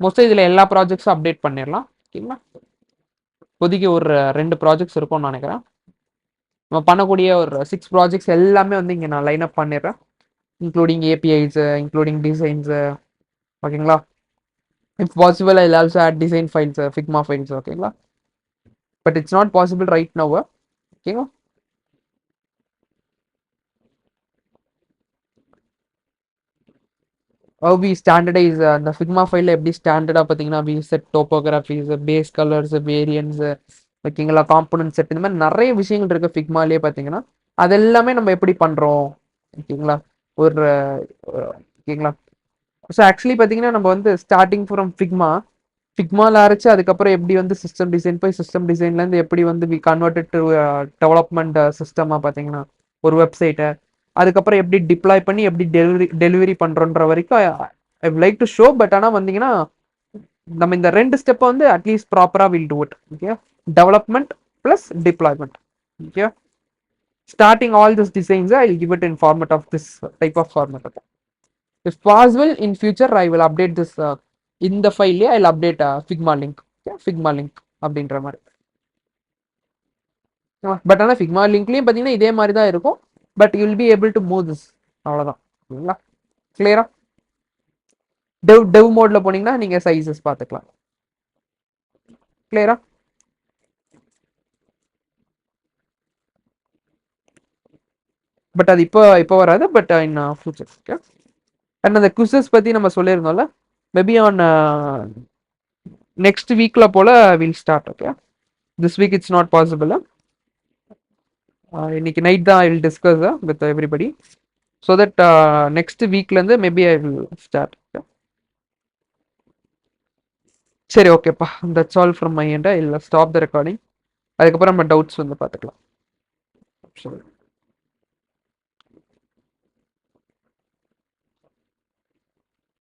Mostly இதில் எல்லா ப்ராஜெக்ட்ஸும் update பண்ணிடலாம். ஓகேங்களா, இப்போதைக்கு ஒரு 2 projects இருக்கும்னு நினைக்கிறேன். நம்ம பண்ணக்கூடிய ஒரு 6 ப்ராஜெக்ட்ஸ் எல்லாமே வந்து இங்கே நான் லைன் அப் பண்ணிடுறேன், இன்க்ளூடிங் ஏபிஐஸு, இன்க்ளூடிங் டிசைன்ஸு. ஓகேங்களா, if possible I also add design files, Figma files. ஓகேங்களா, but it's not possible right now. ஓகேங்களா, வி ஸ்டாண்டர்டைஸ் அந்த ஃபிக்மா ஃபைலில் எப்படி ஸ்டாண்டர்டாக பார்த்தீங்கன்னா we set typographies, base colours, variants. ஓகேங்களா, காம்பனன்ட் செட், இந்த மாதிரி நிறைய விஷயங்கள் இருக்குது ஃபிக்மாலேயே பார்த்தீங்கன்னா. அது எல்லாமே நம்ம எப்படி பண்ணுறோம். ஓகேங்களா, ஒரு ஓகேங்களா. ஸோ ஆக்சுவலி பார்த்தீங்கன்னா நம்ம வந்து ஸ்டார்டிங் ஃப்ரம் ஃபிக்மாவில் அரைச்சு அதுக்கப்புறம் எப்படி வந்து சிஸ்டம் டிசைன் போய் சிஸ்டம் டிசைன்லேருந்து எப்படி வந்து வி கன்வெர்டட் டு டெவலப்மெண்ட் சிஸ்டமாக பார்த்தீங்கன்னா ஒரு வெப்சைட்டை அதுக்கப்புறம் எப்படி டிப்ளாய் பண்ணி எப்படி டெலிவரி பண்ணுறோன்ற வரைக்கும் I like to show. But ஆனால் வந்தீங்கன்னா நம்ம இந்த 2 ஸ்டெப்பை வந்து அட்லீஸ்ட் ப்ராப்பராக will do it. Okay, development plus deployment. Okay, starting all these designs I'll give it in format of this type of format. If possible in future I will update this in the file. I'll update figma link. Okay, figma link அப்படின்ற மாதிரி. But ஆனால் Figma லிங்க்லேயும் பார்த்தீங்கன்னா இதே மாதிரி தான் இருக்கும். But you will be able to move this. அவ்வளோதான். ஓகேங்களா, கிளியரா. டெவ் மோட்ல போனீங்கன்னா நீங்கள் சைஸஸ் பார்த்துக்கலாம். கிளியரா. பட் அது இப்போ வராது. But in future. Okay, and அந்த குவிசஸ் பற்றி நம்ம சொல்லியிருந்தோம்ல, மேபி ஆன் நெக்ஸ்ட் வீக்கில் poll will start. Okay, this week it's not possible. இன்னைக்கு நைட் தான் I will discuss with everybody. So that next வீக்லேருந்து மேபி ஐ வில் ஸ்டார்ட். சரி, ஓகேப்பா, that's all from my end. I will stop the recording. அதுக்கப்புறம் நம்ம doubts வந்து பார்த்துக்கலாம். சரி.